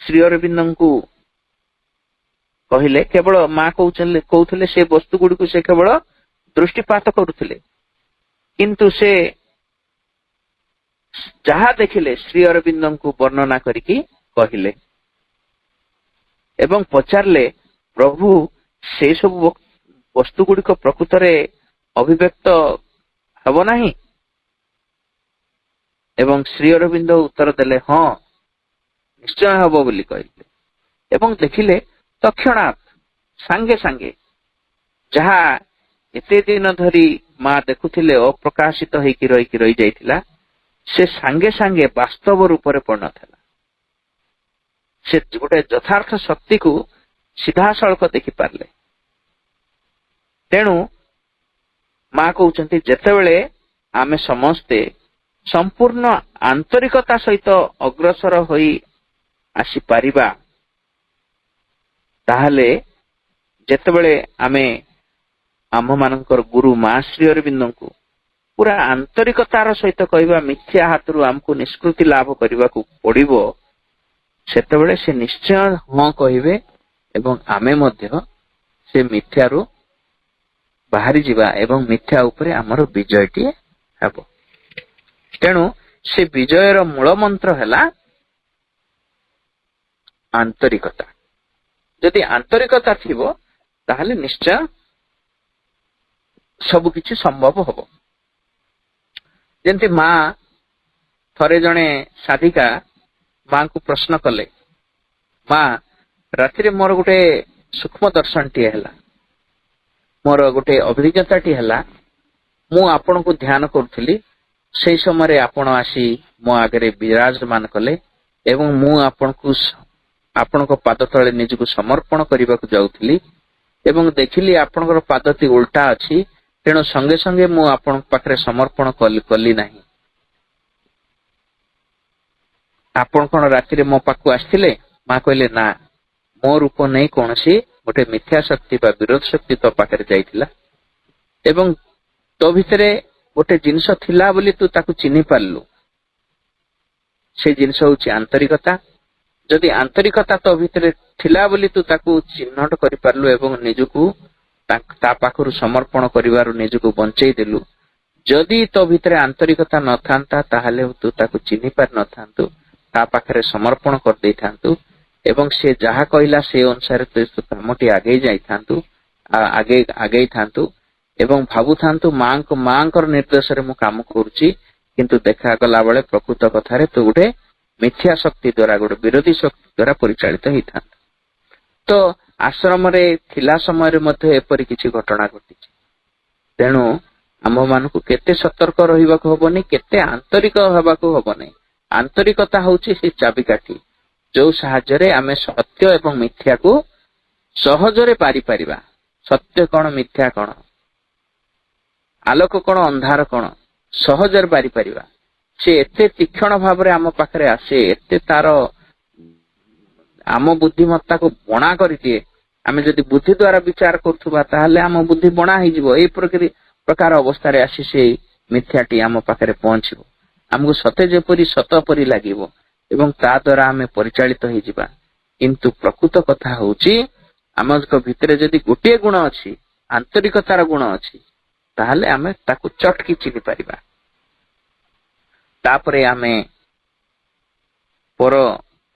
ଶ୍ରୀ ଅରବିନ୍ଦଙ୍କୁ କହିଲେ କେବଳ ମା କହୁଥିଲେ ସେ ବସ୍ତୁ ଗୁଡିକୁ ସେ କେବଳ ଦୃଷ୍ଟିପାତ କରୁଥିଲେ କିନ୍ତୁ ସେ ଯାହା ଦେଖିଲେ ଶ୍ରୀ ଅରବିନ୍ଦଙ୍କୁ ବର୍ଣ୍ଣନା କରିକି କହିଲେ ଏବଂ ପଚାରିଲେ ପ୍ରଭୁ ସେ ସବୁ ବସ୍ତୁ ଗୁଡିକ ପ୍ରକୃତରେ ଅଭିବ୍ୟକ୍ତ ହେବ ନାହିଁ? ଏବଂ ଶ୍ରୀ ଅରବିନ୍ଦ ଉତ୍ତର ଦେଲେ ହଁ ନିଶ୍ଚୟ ହେବ ବୋଲି କହିଲେ ଏବଂ ଦେଖିଲେ ତକ୍ଷଣାତ୍ ସାଙ୍ଗେ ସାଙ୍ଗେ ଯାହା ଏତେ ଦିନ ଧରି ମା ଦେଖୁଥିଲେ ଅପ୍ରକାଶିତ ହେଇକି ରହିଯାଇଥିଲା ସେ ସାଙ୍ଗେ ସାଙ୍ଗେ ବାସ୍ତବ ରୂପରେ ପରିଣତ ହେଲା। ସେ ଗୋଟେ ଯଥାର୍ଥ ଶକ୍ତିକୁ ସିଧାସଳଖ ଦେଖିପାରିଲେ। ତେଣୁ ମା କହୁଛନ୍ତି ଯେତେବେଳେ ଆମେ ସମସ୍ତେ ସମ୍ପୂର୍ଣ୍ଣ ଆନ୍ତରିକତା ସହିତ ଅଗ୍ରସର ହୋଇ ଆସିପାରିବା ତାହେଲେ ଯେତେବେଳେ ଆମେ ଆମମାନଙ୍କର ଗୁରୁ ମା ଶ୍ରୀ ଅରବିନ୍ଦଙ୍କୁ ପୁରା ଆନ୍ତରିକତାର ସହିତ କହିବା ମିଥ୍ୟା ହାତରୁ ଆମକୁ ନିଷ୍କୃତି ଲାଭ କରିବାକୁ ପଡିବ ସେତେବେଳେ ସେ ନିଶ୍ଚୟ ହଁ କହିବେ ଏବଂ ଆମେ ମଧ୍ୟ ସେ ମିଥ୍ୟାରୁ ବାହାରି ଯିବା ଏବଂ ମିଥ୍ୟା ଉପରେ ଆମର ବିଜୟଟିଏ ହେବ। ତେଣୁ ସେ ବିଜୟର ମୂଳ ମନ୍ତ୍ର ହେଲା ଆନ୍ତରିକତା। ଯଦି ଆନ୍ତରିକତା ଥିବ ତାହେଲେ ନିଶ୍ଚୟ ସବୁ କିଛି ସମ୍ଭବ ହବ। ଯେମିତି ମା ଥରେ ଜଣେ ସାଧିକା ମାଙ୍କୁ ପ୍ରଶ୍ନ କଲେ ମା ରାତିରେ ମୋର ଗୋଟେ ସୂକ୍ଷ୍ମ ଦର୍ଶନଟିଏ ହେଲା ମୋର ଗୋଟେ ଅଭିଜ୍ଞତାଟି ହେଲା ମୁଁ ଆପଣଙ୍କୁ ଧ୍ୟାନ କରୁଥିଲି ସେଇ ସମୟରେ ଆପଣ ଆସି ମୋ ଆଗରେ ବିରାଜମାନ କଲେ ଏବଂ ମୁଁ ଆପଣଙ୍କ ପାଦ ତଳେ ନିଜକୁ ସମର୍ପଣ କରିବାକୁ ଯାଉଥିଲି ଏବଂ ଦେଖିଲି ଆପଣଙ୍କର ପାଦଟି ଉଲ୍ଟା ଅଛି ତେଣୁ ସଙ୍ଗେ ସଙ୍ଗେ ମୁଁ ଆପଣଙ୍କ ପାଖରେ ସମର୍ପଣ କଲି ନାହିଁ। ଆପଣ କଣ ରାତିରେ ମୋ ପାଖକୁ ଆସିଥିଲେ? ମା କହିଲେ ନା ମୋ ରୂପ ନେଇ କୌଣସି ଗୋଟେ ମିଥ୍ୟା ଶକ୍ତି ବା ବିରୋଧ ଶକ୍ତି ତୋ ପାଖରେ ଯାଇଥିଲା ଏବଂ ତୋ ଭିତରେ ଗୋଟେ ଜିନିଷ ଥିଲା ବୋଲି ତୁ ତାକୁ ଚିହ୍ନି ପାରିଲୁ। ସେ ଜିନିଷ ହଉଛି ଆନ୍ତରିକତା। ଯଦି ଆନ୍ତରିକତା ତୋ ଭିତରେ ଥିଲା ବୋଲି ତୁ ତାକୁ ଚିହ୍ନଟ କରିପାରିଲୁ ଏବଂ ନିଜକୁ ତା ପାଖରୁ ସମର୍ପଣ କରିବାରୁ ନିଜକୁ ବଞ୍ଚେଇ ଦେଲୁ। ଯଦି ତୋ ଭିତରେ ଆନ୍ତରିକତା ନଥାନ୍ତା ତାହେଲେ ତୁ ତାକୁ ଚିହ୍ନି ପାରିନଥାନ୍ତୁ ତା ପାଖରେ ସମର୍ପଣ କରିଦେଇଥାନ୍ତୁ ଏବଂ ସେ ଯାହା କହିଲା ସେ ଅନୁସାରେ ତୁ କାମଟି ଆଗେଇଥାନ୍ତୁ ଏବଂ ଭାବୁଥାନ୍ତୁ ମାଙ୍କର ନିର୍ଦ୍ଦେଶରେ ମୁଁ କାମ କରୁଛି କିନ୍ତୁ ଦେଖାଗଲା ବେଳେ ପ୍ରକୃତ କଥାରେ ତୁ ଗୋଟେ ମିଥ୍ୟା ଶକ୍ତି ଦ୍ଵାରା ଗୋଟେ ବିରୋଧୀ ଶକ୍ତି ଦ୍ଵାରା ପରିଚାଳିତ ହେଇଥାନ୍ତୁ। ତ ଆଶ୍ରମରେ ଥିଲା ସମୟରେ ମଧ୍ୟ ଏପରି କିଛି ଘଟଣା ଘଟିଛି। ତେଣୁ ଆମମାନଙ୍କୁ କେତେ ସତର୍କ ରହିବାକୁ ହବନି କେତେ ଆନ୍ତରିକ ହେବାକୁ ହବନି। ଆନ୍ତରିକତା ହଉଛି ସେ ଚାବିକାଠି ଯୋଉ ସାହାଯ୍ୟରେ ଆମେ ସତ୍ୟ ଏବଂ ମିଥ୍ୟାକୁ ସହଜରେ ପାରିପାରିବା। ସତ୍ୟ କଣ ମିଥ୍ୟା କଣ ଆଲୋକ କଣ ଅନ୍ଧାର କଣ ସହଜରେ ପାରିପାରିବା। ସେ ଏତେ ତୀକ୍ଷଣ ଭାବରେ ଆମ ପାଖରେ ଆସେ ଏତେ ତାର ଆମ ବୁଦ୍ଧିମତ୍ତାକୁ ବଣା କରିଦିଏ। ଆମେ ଯଦି ବୁଦ୍ଧି ଦ୍ଵାରା ବିଚାର କରୁଥିବା ତାହେଲେ ଆମ ବୁଦ୍ଧି ବଣା ହେଇଯିବ। ଏଇ ପ୍ରକାର ଅବସ୍ଥାରେ ଆସି ସେ ମିଥ୍ୟାଟି ଆମ ପାଖରେ ପହଞ୍ଚିବ, ଆମକୁ ସତେ ଯେପରି ସତ ପରି ଲାଗିବ ଏବଂ ତା ଦ୍ୱାରା ଆମେ ପରିଚାଳିତ ହେଇଯିବା। କିନ୍ତୁ ପ୍ରକୃତ କଥା ହଉଛି ଆମଙ୍କ ଭିତରେ ଯଦି ଗୋଟିଏ ଗୁଣ ଅଛି, ଆନ୍ତରିକତାର ଗୁଣ ଅଛି, ତାହେଲେ ଆମେ ତାକୁ ଚଟକି ଚିହ୍ନି ପାରିବା। ତାପରେ ଆମେ ପର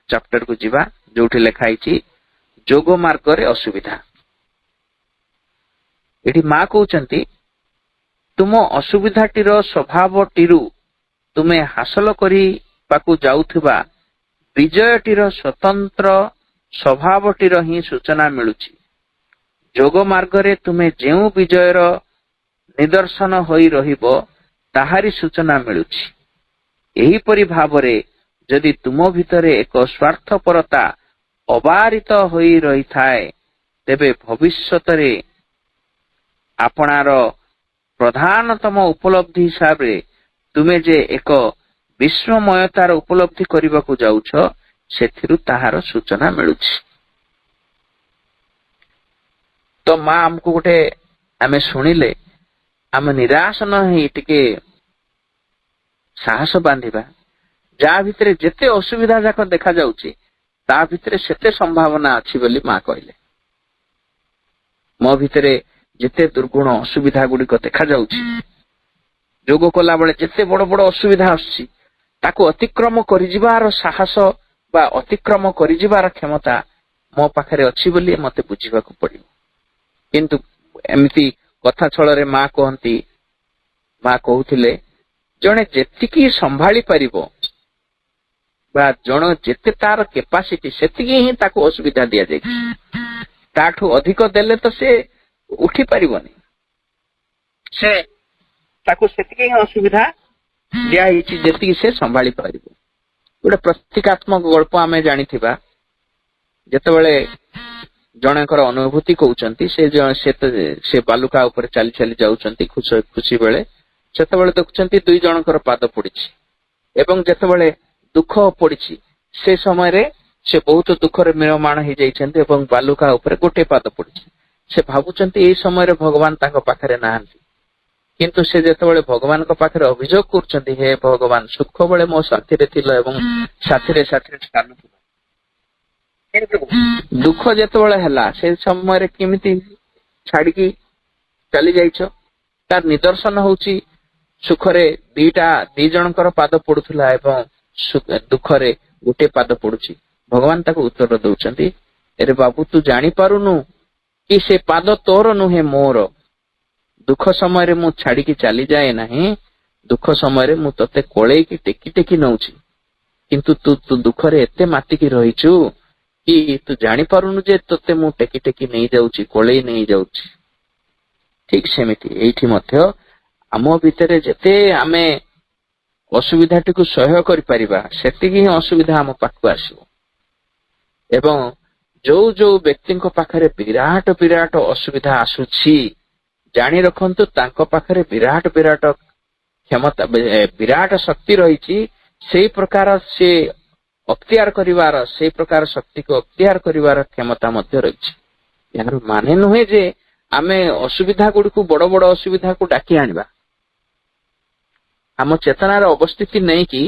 ଚାପ୍ଟରକୁ ଯିବା, ଯୋଉଠି ଲେଖା ହେଇଛି ଯୋଗ ମାର୍ଗରେ ଅସୁବିଧା। ଏଠି ମା କହୁଛନ୍ତି ତୁମ ଅସୁବିଧାଟିର ସ୍ୱଭାବଟିରୁ ତୁମେ ହାସଲ କରିବାକୁ ଯାଉଥିବା ବିଜୟଟିର ସ୍ୱତନ୍ତ୍ର ସ୍ୱଭାବଟିର ହିଁ ସୂଚନା ମିଳୁଛି। ଯୋଗ ମାର୍ଗରେ ତୁମେ ଯେଉଁ ବିଜୟର ନିଦର୍ଶନ ହୋଇ ରହିବ ତାହାରି ସୂଚନା ମିଳୁଛି। ଏହିପରି ଭାବରେ ଯଦି ତୁମ ଭିତରେ ଏକ ସ୍ୱାର୍ଥପରତା ଅବାରିତ ହୋଇ ରହିଥାଏ, ତେବେ ଭବିଷ୍ୟତରେ ଆପଣାର ପ୍ରଧାନତମ ଉପଲବ୍ଧି ହିସାବରେ ତୁମେ ଯେ ଏକ ବିଶ୍ୱମୟତାର ଉପଲବ୍ଧି କରିବାକୁ ଯାଉଛ, ସେଥିରୁ ତାହାର ସୂଚନା ମିଳୁଛି। ତ ମା ଆମକୁ ଗୋଟେ ଆମେ ଶୁଣିଲେ ଆମେ ନିରାଶ ନ ହେଇ ଟିକେ ସାହସ ବାନ୍ଧିବା। ଯାହା ଭିତରେ ଯେତେ ଅସୁବିଧା ଯାକ ଦେଖାଯାଉଛି ତା ଭିତରେ ସେତେ ସମ୍ଭାବନା ଅଛି ବୋଲି ମା କହିଲେ। ମୋ ଭିତରେ ଯେତେ ଦୁର୍ଗୁଣ ଅସୁବିଧା ଗୁଡିକ ଦେଖାଯାଉଛି, ଯୋଗ କଲା ବେଳେ ଯେତେ ବଡ ବଡ ଅସୁବିଧା ଆସୁଛି, ତାକୁ ଅତିକ୍ରମ କରିଯିବାର ସାହସ ବା ଅତିକ୍ରମ କରିଯିବାର କ୍ଷମତା ମୋ ପାଖରେ ଅଛି ବୋଲି ମତେ ବୁଝିବାକୁ ପଡିବ। କିନ୍ତୁ ଏମିତି କଥା ଛଳରେ ମା କହୁଥିଲେ ଜଣେ ଯେତିକି ସମ୍ଭାଳି ପାରିବ ବା ଜଣେ ଯେତେ ତାର କେପାସିଟି ସେତିକି ହିଁ ତାକୁ ଅସୁବିଧା ଦିଆଯାଇଛି। ତାଠୁ ଅଧିକ ଦେଲେ ତ ସେ ଉଠି ପାରିବନି, ସେ ତାକୁ ସେତିକି ହିଁ ଅସୁବିଧା ଦିଆହେଇଛି ଯେତିକି ସେ ସମ୍ଭାଳି ପାରିବ। ଗୋଟେ ପ୍ରତୀକାତ୍ମକ ଗଳ୍ପ ଆମେ ଜାଣିଥିବା, ଯେତେବେଳେ ଜଣଙ୍କର ଅନୁଭୂତି କହୁଛନ୍ତି, ସେ ବାଲୁକା ଉପରେ ଚାଲି ଚାଲି ଯାଉଛନ୍ତି ଖୁସି ବେଳେ, ସେତେବେଳେ ଦେଖୁଛନ୍ତି 2 ଜଣଙ୍କର ପାଦ ପଡିଛି ଏବଂ ଯେତେବେଳେ ଦୁଃଖ ପଡିଛି ସେ ସମୟରେ ସେ ବହୁତ ଦୁଃଖରେ ମ୍ରିୟମାଣ ହେଇଯାଇଛନ୍ତି ଏବଂ ବାଲୁକା ଉପରେ ଗୋଟେ ପାଦ ପଡିଛି। ସେ ଭାବୁଛନ୍ତି ଏଇ ସମୟରେ ଭଗବାନ ତାଙ୍କ ପାଖରେ ନାହାନ୍ତି, କିନ୍ତୁ ସେ ଯେତେବେଳେ ଭଗବାନଙ୍କ ପାଖରେ ଅଭିଯୋଗ କରୁଛନ୍ତି, ହେ ଭଗବାନ, ସୁଖ ବେଳେ ମୋ ସାଥିରେ ଥିଲ ଏବଂ ସାଥିରେ ଚାଲୁଥିଲ, କିନ୍ତୁ ଦୁଃଖ ଯେତେବେଳେ ହେଲା ସେ ସମୟରେ କେମିତି ଛାଡିକି ଚାଲି ଯାଇଛ? ତାର ନିଦର୍ଶନ ହଉଛି ସୁଖରେ 2 ଜଣଙ୍କର ପାଦ ପଡୁଥିଲା ଏବଂ ଦୁଃଖରେ ଗୋଟେ ପାଦ ପଡୁଛି। ଭଗବାନ ତାକୁ ଉତ୍ତର ଦଉଛନ୍ତି, ଆରେ ବାବୁ, ତୁ ଜାଣିପାରୁନୁ କି ସେ ପାଦ ତୋର ନୁହେଁ ମୋର। ଦୁଃଖ ସମୟରେ ମୁଁ ଛାଡିକି ଚାଲିଯାଏ ନାହିଁ, ଦୁଃଖ ସମୟରେ ମୁଁ ତତେ କୋଳେଇକି ଟେକି ଟେକି ନଉଛି, କିନ୍ତୁ ତୁ ଦୁଃଖରେ ଏତେ ମାତିକି ରହିଛୁ କି ତୁ ଜାଣିପାରୁନୁ ଯେ ତତେ ମୁଁ ଟେକି ଟେକି ନେଇଯାଉଛି, କୋଳେଇ ନେଇଯାଉଛି। ଠିକ ସେମିତି ଏଇଠି ମଧ୍ୟ ଆମ ଭିତରେ ଯେତେ ଆମେ ଅସୁବିଧାଟିକୁ ସହ୍ୟ କରିପାରିବା, ସେତିକି ହିଁ ଅସୁବିଧା ଆମ ପାଖକୁ ଆସିବ। ଏବଂ ଯୋଉ ବ୍ୟକ୍ତିଙ୍କ ପାଖରେ ବିରାଟ ଅସୁବିଧା ଆସୁଛି, ଜାଣି ରଖନ୍ତୁ ତାଙ୍କ ପାଖରେ ବିରାଟ କ୍ଷମତା, ବିରାଟ ଶକ୍ତି ରହିଛି। ସେଇ ପ୍ରକାର ସେ ଅକ୍ତିଆର କରିବାର, ସେଇ ପ୍ରକାର ଶକ୍ତିକୁ ଅକ୍ତିଆର କରିବାର କ୍ଷମତା ମଧ୍ୟ ରହିଛି। ଏହାର ମାନେ ନୁହେଁ ଯେ ଆମେ ଅସୁବିଧା ଗୁଡିକୁ ବଡ ଅସୁବିଧାକୁ ଡାକି ଆଣିବା। ଆମ ଚେତନାର ଅବସ୍ଥିତି ନେଇକି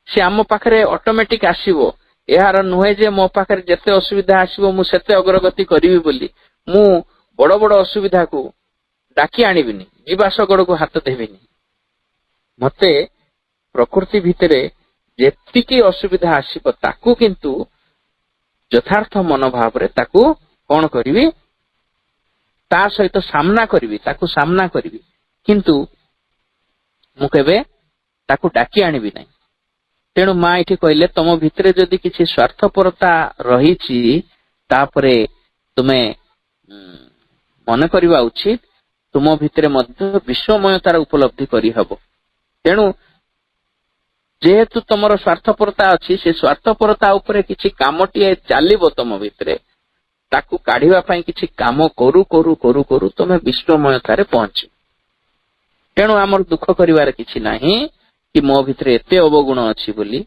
ସେ ଆମ ପାଖରେ ଅଟୋମେଟିକ ଆସିବ। ଏହାର ନୁହେଁ ଯେ ମୋ ପାଖରେ ଯେତେ ଅସୁବିଧା ଆସିବ ମୁଁ ସେତେ ଅଗ୍ରଗତି କରିବି ବୋଲି ମୁଁ ବଡ ଅସୁବିଧାକୁ ଡାକି ଆଣିବିନି, ବିବାସ ଗୋଡକୁ ହାତ ଦେବିନି। ମତେ ପ୍ରକୃତି ଭିତରେ ଯେତିକି ଅସୁବିଧା ଆସିବ ତାକୁ କିନ୍ତୁ ଯଥାର୍ଥ ମନୋଭାବରେ ତାକୁ କଣ କରିବି, ତା ସହିତ ତାକୁ ସାମ୍ନା କରିବି, କିନ୍ତୁ ମୁଁ କେବେ ତାକୁ ଡାକି ଆଣିବି ନାହିଁ। ତେଣୁ ମା ଏଠି କହିଲେ, ତମ ଭିତରେ ଯଦି କିଛି ସ୍ୱାର୍ଥପରତା ରହିଛି, ତାପରେ ତୁମେ ମନେ କରିବା ଉଚିତ ତୁମ ଭିତରେ ମଧ୍ୟ ବିଶ୍ୱମୟତାର ଉପଲବ୍ଧି କରିହବ। ତେଣୁ ଯେହେତୁ ତମର ସ୍ୱାର୍ଥପରତା ଅଛି, ସେ ସ୍ୱାର୍ଥପରତା ଉପରେ କିଛି କାମଟିଏ ଚାଲିବ ତମ ଭିତରେ, ତାକୁ କାଢିବା ପାଇଁ କିଛି କାମ କରୁ ତମେ ବିଶ୍ୱମୟତାରେ ପହଞ୍ଚିବ। ତେଣୁ ଆମର ଦୁଃଖ କରିବାର କିଛି ନାହିଁ କି ମୋ ଭିତରେ ଏତେ ଅବଗୁଣ ଅଛି ବୋଲି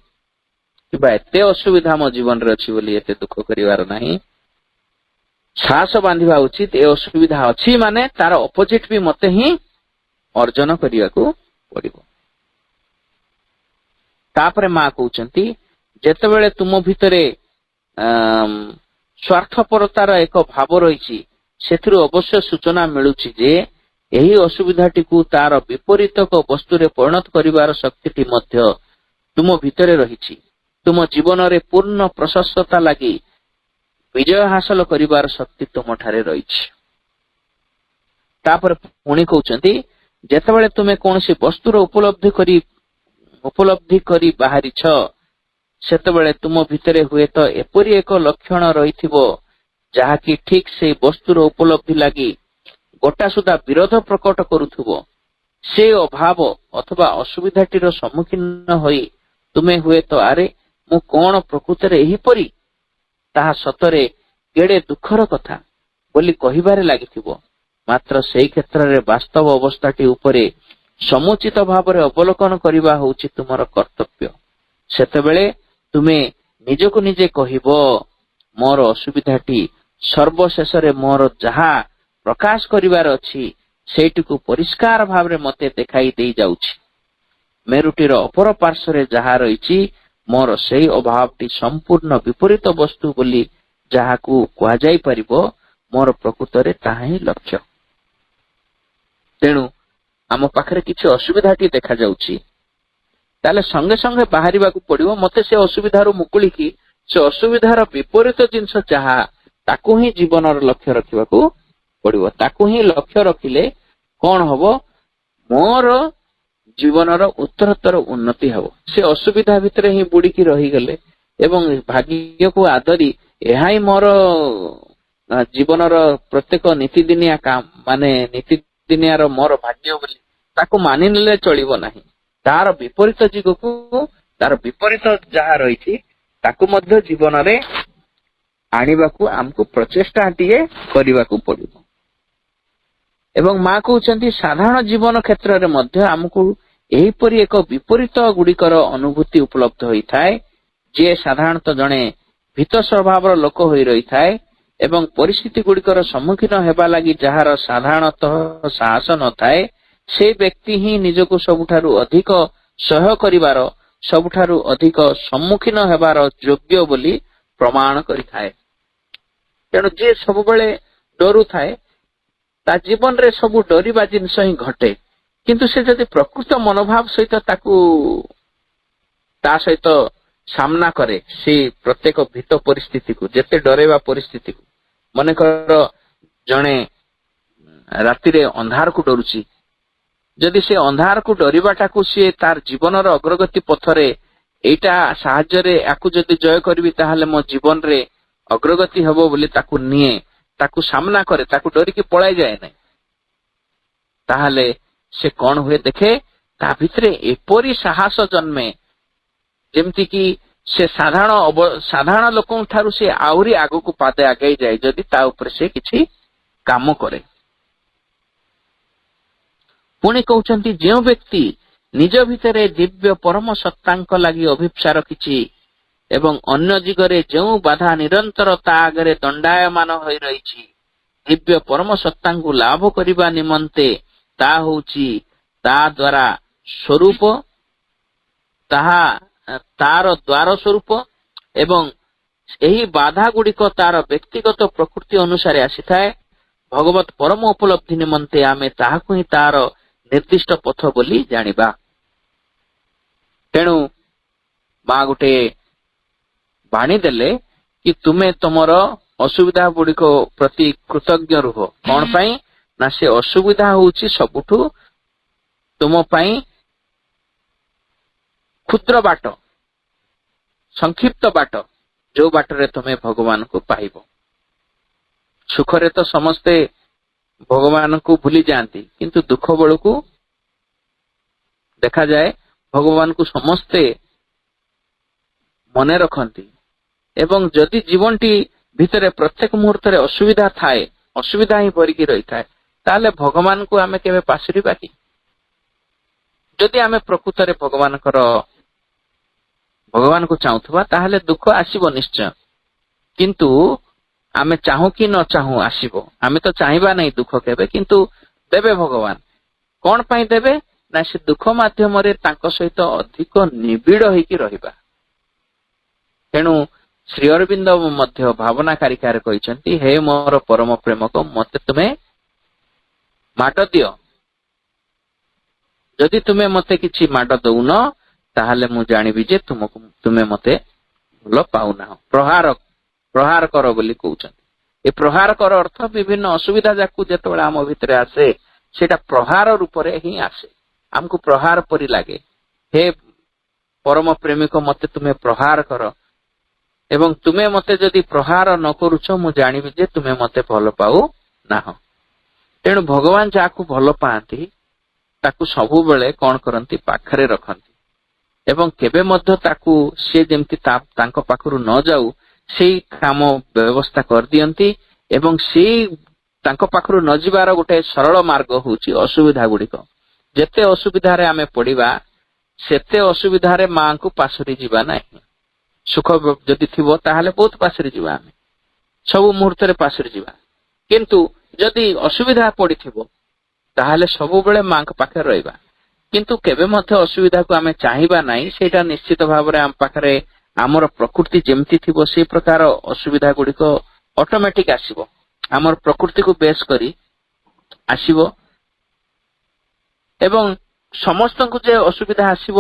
କିମ୍ବା ଏତେ ଅସୁବିଧା ମୋ ଜୀବନରେ ଅଛି ବୋଲି ଏତେ ଦୁଃଖ କରିବାର ନାହିଁ। ସାହସ ବାନ୍ଧିବା ଉଚିତ, ଏ ଅସୁବିଧା ଅଛି ମାନେ ତାର ଅପୋଜିଟ ବି ମତେ ହିଁ ଅର୍ଜନ କରିବାକୁ ପଡିବ। ତାପରେ ମା କହୁଛନ୍ତି ଯେତେବେଳେ ତୁମ ଭିତରେ ସ୍ୱାର୍ଥପରତାର ଏକ ଭାବ ରହିଛି, ସେଥିରୁ ଅବଶ୍ୟ ସୂଚନା ମିଳୁଛି ଯେ ଏହି ଅସୁବିଧାଟିକୁ ତାର ବିପରୀତ ବସ୍ତୁରେ ପରିଣତ କରିବାର ଶକ୍ତିଟି ମଧ୍ୟ ତୁମ ଭିତରେ ରହିଛି। ତୁମ ଜୀବନରେ ପୂର୍ଣ୍ଣ ପ୍ରଶସ୍ତତା ଲାଗି ବିଜୟ ହାସଲ କରିବାର ଶକ୍ତି ତୁମଠାରେ ରହିଛି। ତାପରେ ପୁଣି କହୁଛନ୍ତି ଯେତେବେଳେ ତୁମେ କୌଣସି ବସ୍ତୁର ଉପଲବ୍ଧି କରି ବାହାରିଛ, ସେତେବେଳେ ତୁମ ଭିତରେ ହୁଏତ ଏପରି ଏକ ଲକ୍ଷଣ ରହିଥିବ ଯାହାକି ଠିକ ସେଇ ବସ୍ତୁର ଉପଲବ୍ଧି ଲାଗି ଗୋଟା ସୁଦ୍ଧା ବିରୋଧ ପ୍ରକଟ କରୁଥିବ। ସେ ଅଭାବ ଅଥବା ଅସୁବିଧାଟିର ସମ୍ମୁଖୀନ ହୋଇ ତୁମେ ହୁଏତ ଆରେ ମୁଁ କଣ ପ୍ରକୃତରେ ଏହିପରି, ତାହା ସତରେ କେଡେ ଦୁଃଖର କଥା ବୋଲି କହିବାରେ ଲାଗିଥିବ। ମାତ୍ର ସେହି କ୍ଷେତ୍ରରେ ବାସ୍ତବ ଅବସ୍ଥାଟି ଉପରେ ସମୁଚିତ ଭାବରେ ଅବଲୋକନ କରିବା ହେଉଛି ତୁମର କର୍ତ୍ତବ୍ୟ। ସେତେବେଳେ ତୁମେ ନିଜକୁ ନିଜେ କହିବ, ମୋର ଅସୁବିଧାଟି ସର୍ବଶେଷରେ ମୋର ଯାହା ପ୍ରକାଶ କରିବାର ଅଛି ସେଇଟିକୁ ପରିଷ୍କାର ଭାବରେ ମୋତେ ଦେଖାଇ ଦେଇ ଯାଉଛି। ମେରୁଟିର ଅପର ପାର୍ଶ୍ୱରେ ଯାହା ରହିଛି, ମୋର ସେହି ଅଭାବଟି ସମ୍ପୂର୍ଣ୍ଣ ବିପରୀତ ବସ୍ତୁ ବୋଲି ଯାହାକୁ କୁହାଯାଇପାରିବ, ମୋର ପ୍ରକୃତରେ ତାହା ହିଁ ଲକ୍ଷ୍ୟ। ତେଣୁ ଆମ ପାଖରେ କିଛି ଅସୁବିଧାଟି ଦେଖାଯାଉଛି, ତାହେଲେ ସଙ୍ଗେ ସଙ୍ଗେ ବାହାରିବାକୁ ପଡିବ ମୋତେ ସେ ଅସୁବିଧାରୁ ମୁକୁଳିକି ସେ ଅସୁବିଧାର ବିପରୀତ ଜିନିଷ ଯାହା, ତାକୁ ହିଁ ଜୀବନର ଲକ୍ଷ୍ୟ ରଖିବାକୁ ପଡିବ। ତାକୁ ହିଁ ଲକ୍ଷ୍ୟ ରଖିଲେ କଣ ହବ, ମୋର ଜୀବନର ଉତ୍ତରୋତ୍ତର ଉନ୍ନତି ହବ। ସେ ଅସୁବିଧା ଭିତରେ ହିଁ ବୁଡିକି ରହିଗଲେ ଏବଂ ଭାଗ୍ୟକୁ ଆଦରି ଏହା ହିଁ ମୋର ଜୀବନର ପ୍ରତ୍ୟେକ ନୀତିଦିନିଆ ନୀତିଦିନିଆର ମୋର ଭାଗ୍ୟ ବୋଲି ତାକୁ ମାନିନେଲେ ଚଳିବ ନାହିଁ। ତାର ବିପରୀତ ଦିଗକୁ, ତାର ବିପରୀତ ଯାହା ରହିଛି ତାକୁ ମଧ୍ୟ ଜୀବନରେ ଆଣିବାକୁ ଆମକୁ ପ୍ରଚେଷ୍ଟାଟିଏ କରିବାକୁ ପଡିବ। ଏବଂ ମା କହୁଛନ୍ତି ସାଧାରଣ ଜୀବନ କ୍ଷେତ୍ରରେ ମଧ୍ୟ ଆମକୁ ଏହିପରି ଏକ ବିପରୀତ ଗୁଡିକର ଅନୁଭୂତି ଉପଲବ୍ଧ ହୋଇଥାଏ। ଯିଏ ସାଧାରଣତଃ ଜଣେ ଭୀତ ସ୍ୱଭାବର ଲୋକ ହୋଇ ରହିଥାଏ ଏବଂ ପରିସ୍ଥିତି ଗୁଡିକର ସମ୍ମୁଖୀନ ହେବା ଲାଗି ଯାହାର ସାଧାରଣତଃ ସାହସ ନଥାଏ, ସେ ବ୍ୟକ୍ତି ହିଁ ନିଜକୁ ସବୁଠାରୁ ଅଧିକ ସହ୍ୟ କରିବାର, ସବୁଠାରୁ ଅଧିକ ସମ୍ମୁଖୀନ ହେବାର ଯୋଗ୍ୟ ବୋଲି ପ୍ରମାଣ କରିଥାଏ। ତେଣୁ ଯିଏ ସବୁବେଳେ ଡରୁଥାଏ, ତା ଜୀବନରେ ସବୁ ଡରିବା ଜିନିଷ ହିଁ ଘଟେ। କିନ୍ତୁ ସେ ଯଦି ପ୍ରକୃତ ମନୋଭାବ ସହିତ ତା ସହିତ ସାମ୍ନା କରେ, ସେ ପ୍ରତ୍ୟେକ ଭୀତ ପରିସ୍ଥିତିକୁ, ଯେତେ ଡରେଇବା ପରିସ୍ଥିତିକୁ, ମନେକର ଜଣେ ରାତିରେ ଅନ୍ଧାରକୁ ଡରୁଛି, ଯଦି ସେ ଅନ୍ଧାରକୁ ଡରିବାଟାକୁ ସିଏ ତାର ଜୀବନର ଅଗ୍ରଗତି ପଥରେ ଏଇଟା ସାହାଯ୍ୟରେ ୟାକୁ ଯଦି ଜୟ କରିବି ତାହେଲେ ମୋ ଜୀବନରେ ଅଗ୍ରଗତି ହେବ ବୋଲି ତାକୁ ନିଏ, ତାକୁ ସାମ୍ନା କରେ, ତାକୁ ଡରିକି ପଳାଇ ଯାଏ ନାହିଁ, ତାହେଲେ ସେ କଣ ହୁଏ ଦେଖେ, ତା ଭିତରେ ଏପରି ସାହସ ଜନ୍ମେ ଯେମିତିକି ସେ ସାଧାରଣ ଲୋକଙ୍କ ଠାରୁ ସେ ଆହୁରି ଆଗକୁ ପାଦେ ଆଗେଇ ଯାଏ ଯଦି ତା ଉପରେ ସେ କିଛି କାମ କରେ। ପୁଣି କହୁଛନ୍ତି ଯେଉଁ ବ୍ୟକ୍ତି ନିଜ ଭିତରେ ଦିବ୍ୟ ପରମ ସତ୍ତାଙ୍କ ଲାଗି ଅଭିପ୍ସା ରଖିଛି ଏବଂ ଅନ୍ୟ ଦିଗରେ ଯେଉଁ ବାଧା ନିରନ୍ତର ତା ଆଗରେ ଦଣ୍ଡାୟମାନ ହୋଇ ରହିଛି, ଦିବ୍ୟ ପରମ ସତ୍ତାଙ୍କୁ ଲାଭ କରିବା ନିମନ୍ତେ ତାହା ହେଉଛି ତା ଦ୍ୱାରା ସ୍ୱରୂପ, ତାହା ତାର ଦ୍ୱାର ସ୍ୱରୂପ ଏବଂ ଏହି ବାଧା ଗୁଡିକ ତାର ବ୍ୟକ୍ତିଗତ ପ୍ରକୃତି ଅନୁସାରେ ଆସିଥାଏ। ଭଗବତ ପରମ ଉପଲବ୍ଧି ନିମନ୍ତେ ଆମେ ତାହାକୁ ହିଁ ତାର ନିର୍ଦ୍ଦିଷ୍ଟ ପଥ ବୋଲି ଜାଣିବା। ତେଣୁ ମା ଗୋଟେ ବାଣୀ ଦେଲେ କି ତୁମେ ତମର ଅସୁବିଧା ଗୁଡିକ ପ୍ରତି କୃତଜ୍ଞ ରୁହ। କଣ ପାଇଁ ନା ସେ ଅସୁବିଧା ହେଉଛି ସବୁଠୁ ତୁମ ପାଇଁ କ୍ଷୁଦ୍ର ବାଟ, ସଂକ୍ଷିପ୍ତ ବାଟ, ଯୋଉ ବାଟରେ ତମେ ଭଗବାନଙ୍କୁ ପାଇବ। ସୁଖରେ ତ ସମସ୍ତେ ଭଗବାନଙ୍କୁ ଭୁଲି ଯାଆନ୍ତି, କିନ୍ତୁ ଦୁଃଖ ବେଳକୁ ଦେଖାଯାଏ ଭଗବାନଙ୍କୁ ସମସ୍ତେ ମନେ ରଖନ୍ତି। ଏବଂ ଯଦି ଜୀବନଟି ଭିତରେ ପ୍ରତ୍ୟେକ ମୁହୂର୍ତ୍ତରେ ଅସୁବିଧା ଥାଏ, ଅସୁବିଧା ହିଁ ଭରିକି ରହିଥାଏ, ତାହେଲେ ଭଗବାନଙ୍କୁ ଆମେ କେବେ ପାଶୁରିବା କି? ଯଦି ଆମେ ପ୍ରକୃତରେ ଭଗବାନଙ୍କୁ ଚାହୁଁଥିବା ତାହେଲେ ଦୁଃଖ ଆସିବ ନିଶ୍ଚୟ, କିନ୍ତୁ ଆମେ ଚାହୁଁ କି ନ ଚାହୁଁ ଆସିବ। ଆମେ ତ ଚାହିଁବା ନାହିଁ ଦୁଃଖ କେବେ, କିନ୍ତୁ ଦେବେ ଭଗବାନ। କଣ ପାଇଁ ଦେବେ ନା ସେ ଦୁଃଖ ମାଧ୍ୟମରେ ତାଙ୍କ ସହିତ ଅଧିକ ନିବିଡ଼ ହେଇକି ରହିବା। ତେଣୁ ଶ୍ରୀ ଅରବିନ୍ଦ ମଧ୍ୟ ଭାବନା କାରିକାରେ କହିଛନ୍ତି, ହେ ମୋର ପରମ ପ୍ରେମକ, ମତେ ତୁମେ ମାଡ଼ ଦିଅ। ଯଦି ତୁମେ ମତେ କିଛି ମାଡ଼ ଦଉନ ତାହେଲେ ମୁଁ ଜାଣିବି ଯେ ତୁମେ ମତେ ଭଲ ପାଉନାହ। ପ୍ରହାର କର ବୋଲି କହୁଛନ୍ତି। ଏ ପ୍ରହାର କର ଅର୍ଥ ବିଭିନ୍ନ ଅସୁବିଧା ଯାକୁ ଯେତେବେଳେ ଆମ ଭିତରେ ଆସେ ସେଇଟା ପ୍ରହାର ରୂପରେ ହିଁ ଆସେ, ଆମକୁ ପ୍ରହାର ପରି ଲାଗେ। ହେ ପରମ ପ୍ରେମିକ, ମତେ ତୁମେ ପ୍ରହାର କର, ଏବଂ ତୁମେ ମତେ ଯଦି ପ୍ରହାର ନ କରୁଛ ମୁଁ ଜାଣିବି ଯେ ତୁମେ ମତେ ଭଲ ପାଉ ନାହ। ତେଣୁ ଭଗବାନ ଯାହାକୁ ଭଲ ପାଆନ୍ତି ତାକୁ ସବୁବେଳେ କଣ କରନ୍ତି, ପାଖରେ ରଖନ୍ତି, ଏବଂ କେବେ ମଧ୍ୟ ତାକୁ ସେ ଯେମିତି ତାଙ୍କ ପାଖରୁ ନ ଯାଉ ସେଇ କାମ ବ୍ୟବସ୍ଥା କରିଦିଅନ୍ତି। ଏବଂ ସେଇ ତାଙ୍କ ପାଖରୁ ନ ଯିବାର ଗୋଟେ ସରଳ ମାର୍ଗ ହଉଛି ଅସୁବିଧା ଗୁଡିକ। ଯେତେ ଅସୁବିଧାରେ ଆମେ ପଡିବା ସେତେ ଅସୁବିଧାରେ ମାଙ୍କୁ ପାଶୋରି ଯିବା ନାହିଁ। ସୁଖ ଯଦି ଥିବ ତାହେଲେ ବହୁତ ପାଶୋରି ଯିବା, ଆମେ ସବୁ ମୁହୂର୍ତ୍ତରେ ପାଶୋରି ଯିବା। କିନ୍ତୁ ଯଦି ଅସୁବିଧା ପଡିଥିବ ତାହେଲେ ସବୁବେଳେ ମାଙ୍କ ପାଖରେ ରହିବା। କିନ୍ତୁ କେବେ ମଧ୍ୟ ଅସୁବିଧାକୁ ଆମେ ଚାହିଁବା ନାହିଁ। ସେଇଟା ନିଶ୍ଚିତ ଭାବରେ ଆମ ପାଖରେ ଆମର ପ୍ରକୃତି ଯେମିତି ଥିବ ସେଇ ପ୍ରକାର ଅସୁବିଧା ଗୁଡିକ ଅଟୋମେଟିକ ଆସିବ, ଆମର ପ୍ରକୃତିକୁ ବେଶ କରି ଆସିବ। ଏବଂ ସମସ୍ତଙ୍କୁ ଯେ ଅସୁବିଧା ଆସିବ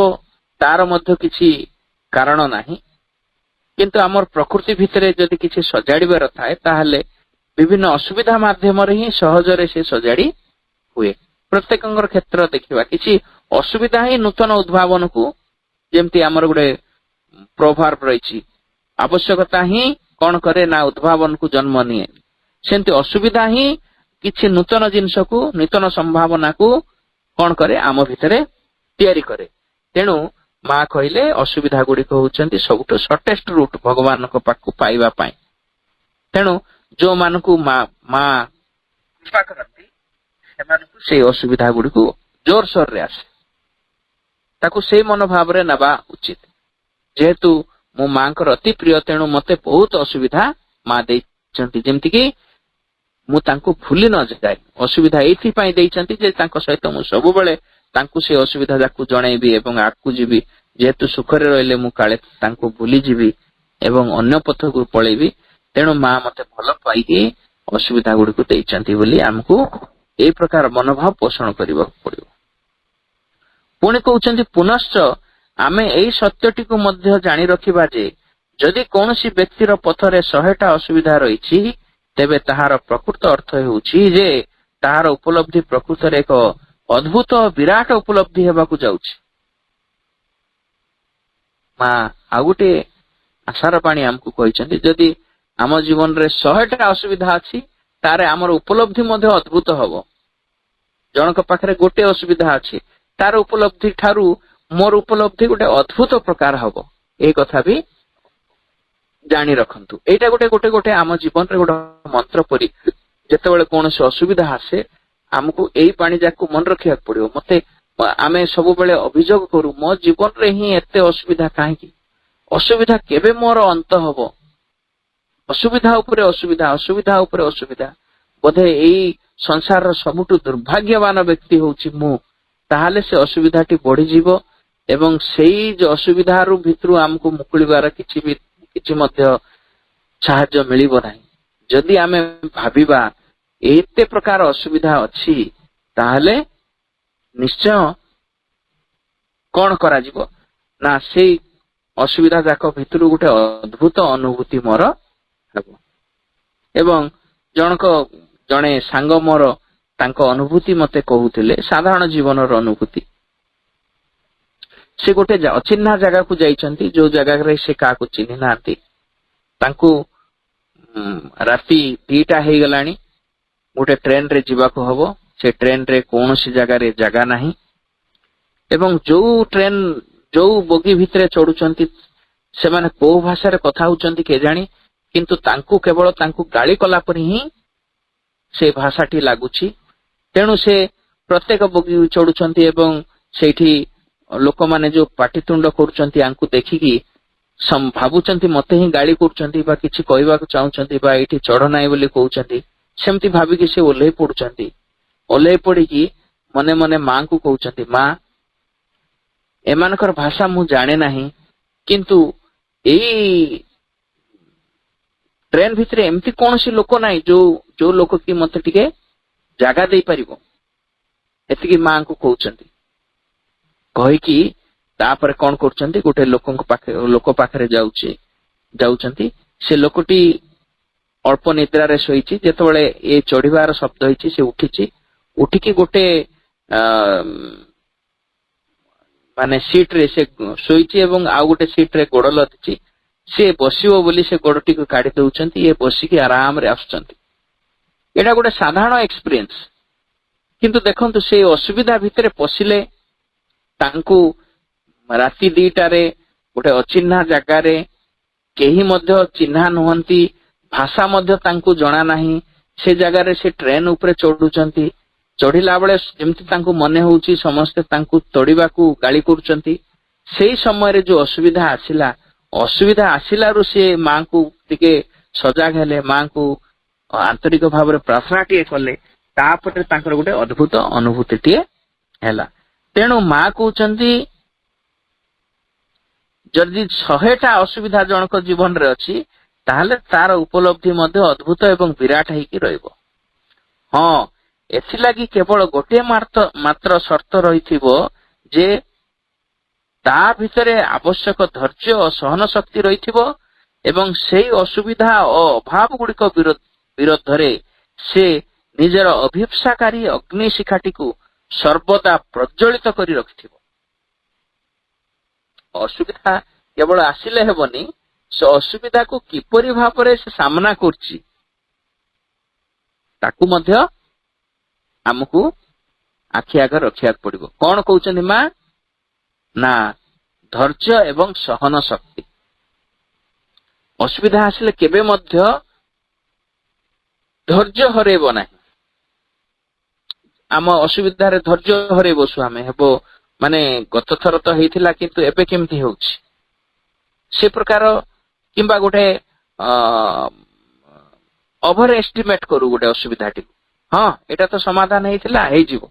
ତାର ମଧ୍ୟ କିଛି କାରଣ ନାହିଁ। କିନ୍ତୁ ଆମର ପ୍ରକୃତି ଭିତରେ ଯଦି କିଛି ସଜାଡିବାର ଥାଏ ତାହେଲେ ବିଭିନ୍ନ ଅସୁବିଧା ମାଧ୍ୟମରେ ହିଁ ସହଜରେ ସେ ସଜାଡି ହୁଏ। ପ୍ରତ୍ୟେକଙ୍କର କ୍ଷେତ୍ର ଦେଖିବା, କିଛି ଅସୁବିଧା ହିଁ ନୂତନ ଉଦ୍ଭାବନକୁ, ଯେମିତି ଆମର ଗୋଟେ ପ୍ରଭାବ ରହିଛି, ଆବଶ୍ୟକତା ହିଁ କଣ କରେ ନା ଉଦ୍ଭାବନକୁ ଜନ୍ମ ନିଏ। ସେମିତି ଅସୁବିଧା ହିଁ କିଛି ନୂତନ ଜିନିଷକୁ, ନୂତନ ସମ୍ଭାବନାକୁ କଣ କରେ, ଆମ ଭିତରେ ତିଆରି କରେ। ତେଣୁ ମା କହିଲେ ଅସୁବିଧା ଗୁଡିକ ହଉଛନ୍ତି ସବୁଠୁ ସର୍ଟେଷ୍ଟ ରୁଟ ଭଗବାନଙ୍କ ପାଖକୁ ପାଇବା ପାଇଁ। ତେଣୁ ଯୋଉମାନଙ୍କୁ ମା କୃପା କରନ୍ତି ସେମାନଙ୍କୁ ସେଇ ଅସୁବିଧା ଗୁଡିକୁ ଜୋରସୋରରେ ଆସେ, ତାକୁ ସେଇ ମନୋଭାବରେ ନେବା ଉଚିତ। ଯେହେତୁ ମୁଁ ମାଙ୍କର ଅତି ପ୍ରିୟ, ତେଣୁ ମତେ ବହୁତ ଅସୁବିଧା ମା ଦେଇଛନ୍ତି, ଯେମିତିକି ମୁଁ ତାଙ୍କୁ ଭୁଲି ନ ଯାଏ। ଅସୁବିଧା ଏଇଥିପାଇଁ ଦେଇଛନ୍ତି ଯେ ତାଙ୍କ ସହିତ ମୁଁ ସବୁବେଳେ ତାଙ୍କୁ ସେ ଅସୁବିଧା ଯାକୁ ଜଣେଇବି ଏବଂ ଆଗକୁ ଯିବି। ଯେହେତୁ ସୁଖରେ ରହିଲେ ମୁଁ କାଳେ ତାଙ୍କୁ ଭୁଲିଯିବି ଏବଂ ଅନ୍ୟ ପଥକୁ ପଳେଇବି। ତେଣୁ ମା ମତେ ଭଲ ପାଇକି ଅସୁବିଧା ଗୁଡିକୁ ଦେଇଛନ୍ତି ବୋଲି ଆମକୁ ଏଇ ପ୍ରକାର ମନୋଭାବ ପୋଷଣ କରିବାକୁ ପଡିବ। ପୁଣି କହୁଛନ୍ତି, ପୁନଶ୍ଚ ଆମେ ଏଇ ସତ୍ୟଟିକୁ ମଧ୍ୟ ଜାଣି ରଖିବା ଯେ ଯଦି କୌଣସି ବ୍ୟକ୍ତିର ପଥରେ 100ଟା ଅସୁବିଧା ରହିଛି ତେବେ ତାହାର ପ୍ରକୃତ ଅର୍ଥ ହେଉଛି ଯେ ତାହାର ଉପଲବ୍ଧି ପ୍ରକୃତରେ ଏକ ଅଦ୍ଭୁତ ବିରାଟ ଉପଲବ୍ଧି ହେବାକୁ ଯାଉଛି। ମା ଆଉ ଗୋଟେ ଆଶାର ବାଣୀ ଆମକୁ କହିଛନ୍ତି, ଯଦି ଆମ ଜୀବନରେ 100ଟା ଅସୁବିଧା ଅଛି ତାରେ ଆମର ଉପଲବ୍ଧି ମଧ୍ୟ ଅଦ୍ଭୁତ ହବ। ଜଣଙ୍କ ପାଖରେ ଗୋଟେ ଅସୁବିଧା ଅଛି, ତାର ଉପଲବ୍ଧି ଠାରୁ ମୋର ଉପଲବ୍ଧି ଗୋଟେ ଅଦ୍ଭୁତ ପ୍ରକାର ହବ। এই କଥା ବି ଜାଣି ରଖନ୍ତୁ। ଏଇଟା ଗୋଟେ ଆମ ଜୀବନରେ ଗୋଟେ ମନ୍ତ୍ର ପରି। ଯେତେବେଳେ କୌଣସି ଅସୁବିଧା ଆସେ ଆମକୁ ଏଇ ବାଣୀ ଯାକୁ ମନେ ରଖିବାକୁ ପଡିବ। ଆମେ ସବୁବେଳେ ଅଭିଯୋଗ କରୁ, ମୋ ଜୀବନରେ ହିଁ ଏତେ ଅସୁବିଧା କାହିଁକି? ଅସୁବିଧା କେବେ ମୋର ଅନ୍ତ ହବ? ଅସୁବିଧା ଉପରେ ଅସୁବିଧା, ଅସୁବିଧା ଉପରେ ଅସୁବିଧା। ବୋଧେ ଏଇ ସଂସାରର ସବୁଠୁ ଦୁର୍ଭାଗ୍ୟବାନ ବ୍ୟକ୍ତି ହଉଛି ମୁଁ। ତାହେଲେ ସେ ଅସୁବିଧାଟି ବଢିଯିବ ଏବଂ ସେଇ ଯୋଉ ଅସୁବିଧାରୁ ଭିତରୁ ଆମକୁ ମୁକୁଳିବାର କିଛି ମଧ୍ୟ ସାହାଯ୍ୟ ମିଳିବ ନାହିଁ। ଯଦି ଆମେ ଭାବିବା ଏତେ ପ୍ରକାର ଅସୁବିଧା ଅଛି ତାହେଲେ ନିଶ୍ଚୟ କଣ କରାଯିବ ନା ସେଇ ଅସୁବିଧା ଯାକ ଭିତରୁ ଗୋଟେ ଅଦ୍ଭୁତ ଅନୁଭୂତି ମୋର ହେବ। ଏବଂ ଜଣେ ସାଙ୍ଗ ମୋର ତାଙ୍କ ଅନୁଭୂତି ମତେ କହୁଥିଲେ, ସାଧାରଣ ଜୀବନର ଅନୁଭୂତି। ସେ ଗୋଟେ ଅଚିହ୍ନା ଜାଗାକୁ ଯାଇଛନ୍ତି, ଯୋଉ ଜାଗାରେ ସେ କାହାକୁ ଚିହ୍ନି ନାହାନ୍ତି। ତାଙ୍କୁ ରାତି 2ଟା ହେଇଗଲାଣି, ଗୋଟେ ଟ୍ରେନରେ ଯିବାକୁ ହବ। ସେ ଟ୍ରେନରେ କୌଣସି ଜାଗାରେ ଜାଗା ନାହିଁ ଏବଂ ଯୋଉ ବଗି ଭିତରେ ଚଢୁଛନ୍ତି ସେମାନେ କୋଉ ଭାଷାରେ କଥା ହଉଛନ୍ତି କେଜାଣି, କିନ୍ତୁ କେବଳ ତାଙ୍କୁ ଗାଳି କଲା ପରି ହିଁ ସେ ଭାଷାଟି ଲାଗୁଛି। ତେଣୁ ସେ ପ୍ରତ୍ୟେକ ବଗି ଚଢୁଛନ୍ତି ଏବଂ ସେଇଠି ଲୋକମାନେ ଯୋଉ ପାଟିତୁଣ୍ଡ କରୁଛନ୍ତି ୟାଙ୍କୁ ଦେଖିକି ଭାବୁଛନ୍ତି ମତେ ହିଁ ଗାଳି କରୁଛନ୍ତି ବା କିଛି କହିବାକୁ ଚାହୁଁଛନ୍ତି ବା ଏଇଠି ଚଢ ନାହିଁ ବୋଲି କହୁଛନ୍ତି। ସେମିତି ଭାବିକି ସେ ଓହ୍ଲେଇ ପଡୁଛନ୍ତି। ଓହ୍ଲେଇ ପଡିକି ମନେ ମନେ ମାଙ୍କୁ କହୁଛନ୍ତି, ମା ଏମାନଙ୍କର ଭାଷା ମୁଁ ଜାଣେ ନାହିଁ, କିନ୍ତୁ ଏଇ ଟ୍ରେନ ଭିତରେ ଏମିତି କୌଣସି ଲୋକ ନାହିଁ ଯୋଉ ଲୋକ କି ମତେ ଟିକେ ଜାଗା ଦେଇପାରିବ। ଏତିକି ମାଙ୍କୁ କହୁଛନ୍ତି। କହିକି ତାପରେ କଣ କରୁଛନ୍ତି, ଗୋଟେ ଲୋକ ପାଖରେ ଯାଉଛନ୍ତି। ସେ ଲୋକଟି ଅଳ୍ପ ନିଦ୍ରାରେ ଶୋଇଛି। ଯେତେବେଳେ ଏ ଚଢିବାର ଶବ୍ଦ ହେଇଛି ସେ ଉଠିଛି। ଉଠିକି ଗୋଟେ ମାନେ ସିଟ ରେ ସେ ଶୋଇଛି ଏବଂ ଆଉ ଗୋଟେ ସିଟ ରେ ଗୋଡ ଲଦିଛି। ସେ ବସିବ ବୋଲି ସେ ଗୋଡଟିକୁ କାଢି ଦଉଛନ୍ତି। ଇଏ ବସିକି ଆରାମରେ ଆସୁଛନ୍ତି। ଏଇଟା ଗୋଟେ ସାଧାରଣ ଏକ୍ସପିରିଏନ୍ସ। କିନ୍ତୁ ଦେଖନ୍ତୁ ସେ ଅସୁବିଧା ଭିତରେ ପଶିଲେ, ତାଙ୍କୁ ରାତି 2ଟାରେ ଗୋଟେ ଅଚିହ୍ନା ଜାଗାରେ, କେହି ମଧ୍ୟ ଚିହ୍ନା ନୁହନ୍ତି, ଭାଷା ମଧ୍ୟ ତାଙ୍କୁ ଜଣା ନାହିଁ, ସେ ଜାଗାରେ ସେ ଟ୍ରେନ ଉପରେ ଚଢୁଛନ୍ତି। ଚଢିଲା ବେଳେ ଯେମିତି ତାଙ୍କୁ ମନେ ହଉଛି ସମସ୍ତେ ତାଙ୍କୁ ତଡିବାକୁ ଗାଳି କରୁଛନ୍ତି। ସେଇ ସମୟରେ ଯୋଉ ଅସୁବିଧା ଆସିଲାରୁ ସେ ମାଙ୍କୁ ଟିକେ ସଜାଗ ହେଲେ, ମାଙ୍କୁ ଆନ୍ତରିକ ଭାବରେ ପ୍ରାର୍ଥନାଟିଏ କଲେ। ତାପରେ ତାଙ୍କର ଗୋଟେ ଅଦ୍ଭୁତ ଅନୁଭୂତିଟିଏ ହେଲା। ତେଣୁ ମା କହୁଛନ୍ତି, ଯଦି 100ଟା ଅସୁବିଧା ଜଣକ ଜୀବନରେ ଅଛି, ତାହେଲେ ତାର ଉପଲବ୍ଧି ମଧ୍ୟ ଅଦ୍ଭୁତ ଏବଂ ବିରାଟ ହେଇକି ରହିବ। ହଁ, ଏଥିଲାଗି କେବଳ ଗୋଟିଏ ମାତ୍ର ସର୍ତ୍ତ ରହିଥିବ ଯେ ତା ଭିତରେ ଆବଶ୍ୟକ ଧୈର୍ଯ୍ୟ ଓ ସହନ ଶକ୍ତି ରହିଥିବ ଏବଂ ସେଇ ଅସୁବିଧା ଓ ଅଭାବ ଗୁଡିକ ବିରୋଧରେ ସେ ନିଜର ଅଭିପ୍ସାକାରୀ ଅଗ୍ନିଶିଖାଟିକୁ ସର୍ବଦା ପ୍ରଜ୍ୱଳିତ କରି ରଖିଥିବ। ଅସୁବିଧା କେବଳ ଆସିଲେ ହେବନି, ସେ ଅସୁବିଧାକୁ କିପରି ଭାବରେ ସେ ସାମ୍ନା କରୁଛି ତାକୁ ମଧ୍ୟ ଆମକୁ ଆଖି ଆଗରେ ରଖିବାକୁ ପଡିବ। କଣ କହୁଛନ୍ତି ମା? ନା, ଧୈର୍ଯ୍ୟ ଏବଂ ସହନ ଶକ୍ତି। ଅସୁବିଧା ଆସିଲେ କେବେ ମଧ୍ୟ ଧୈର୍ଯ୍ୟ ହରେଇବ ନାହିଁ। ଆମ ଅସୁବିଧାରେ ଧୈର୍ଯ୍ୟ ହରେଇ ବସୁ ଆମେ, ହେବ ମାନେ ଗତ ଥର ତ ହେଇଥିଲା କିନ୍ତୁ ଏବେ କେମିତି ହଉଛି, ସେ ପ୍ରକାର, କିମ୍ବା ଗୋଟେ ଓଭର ଏଷ୍ଟିମେଟ କରୁ ଗୋଟେ ଅସୁବିଧାଟିକୁ। ହଁ, ଏଇଟା ତ ସମାଧାନ ହେଇଥିଲା, ହେଇଯିବ।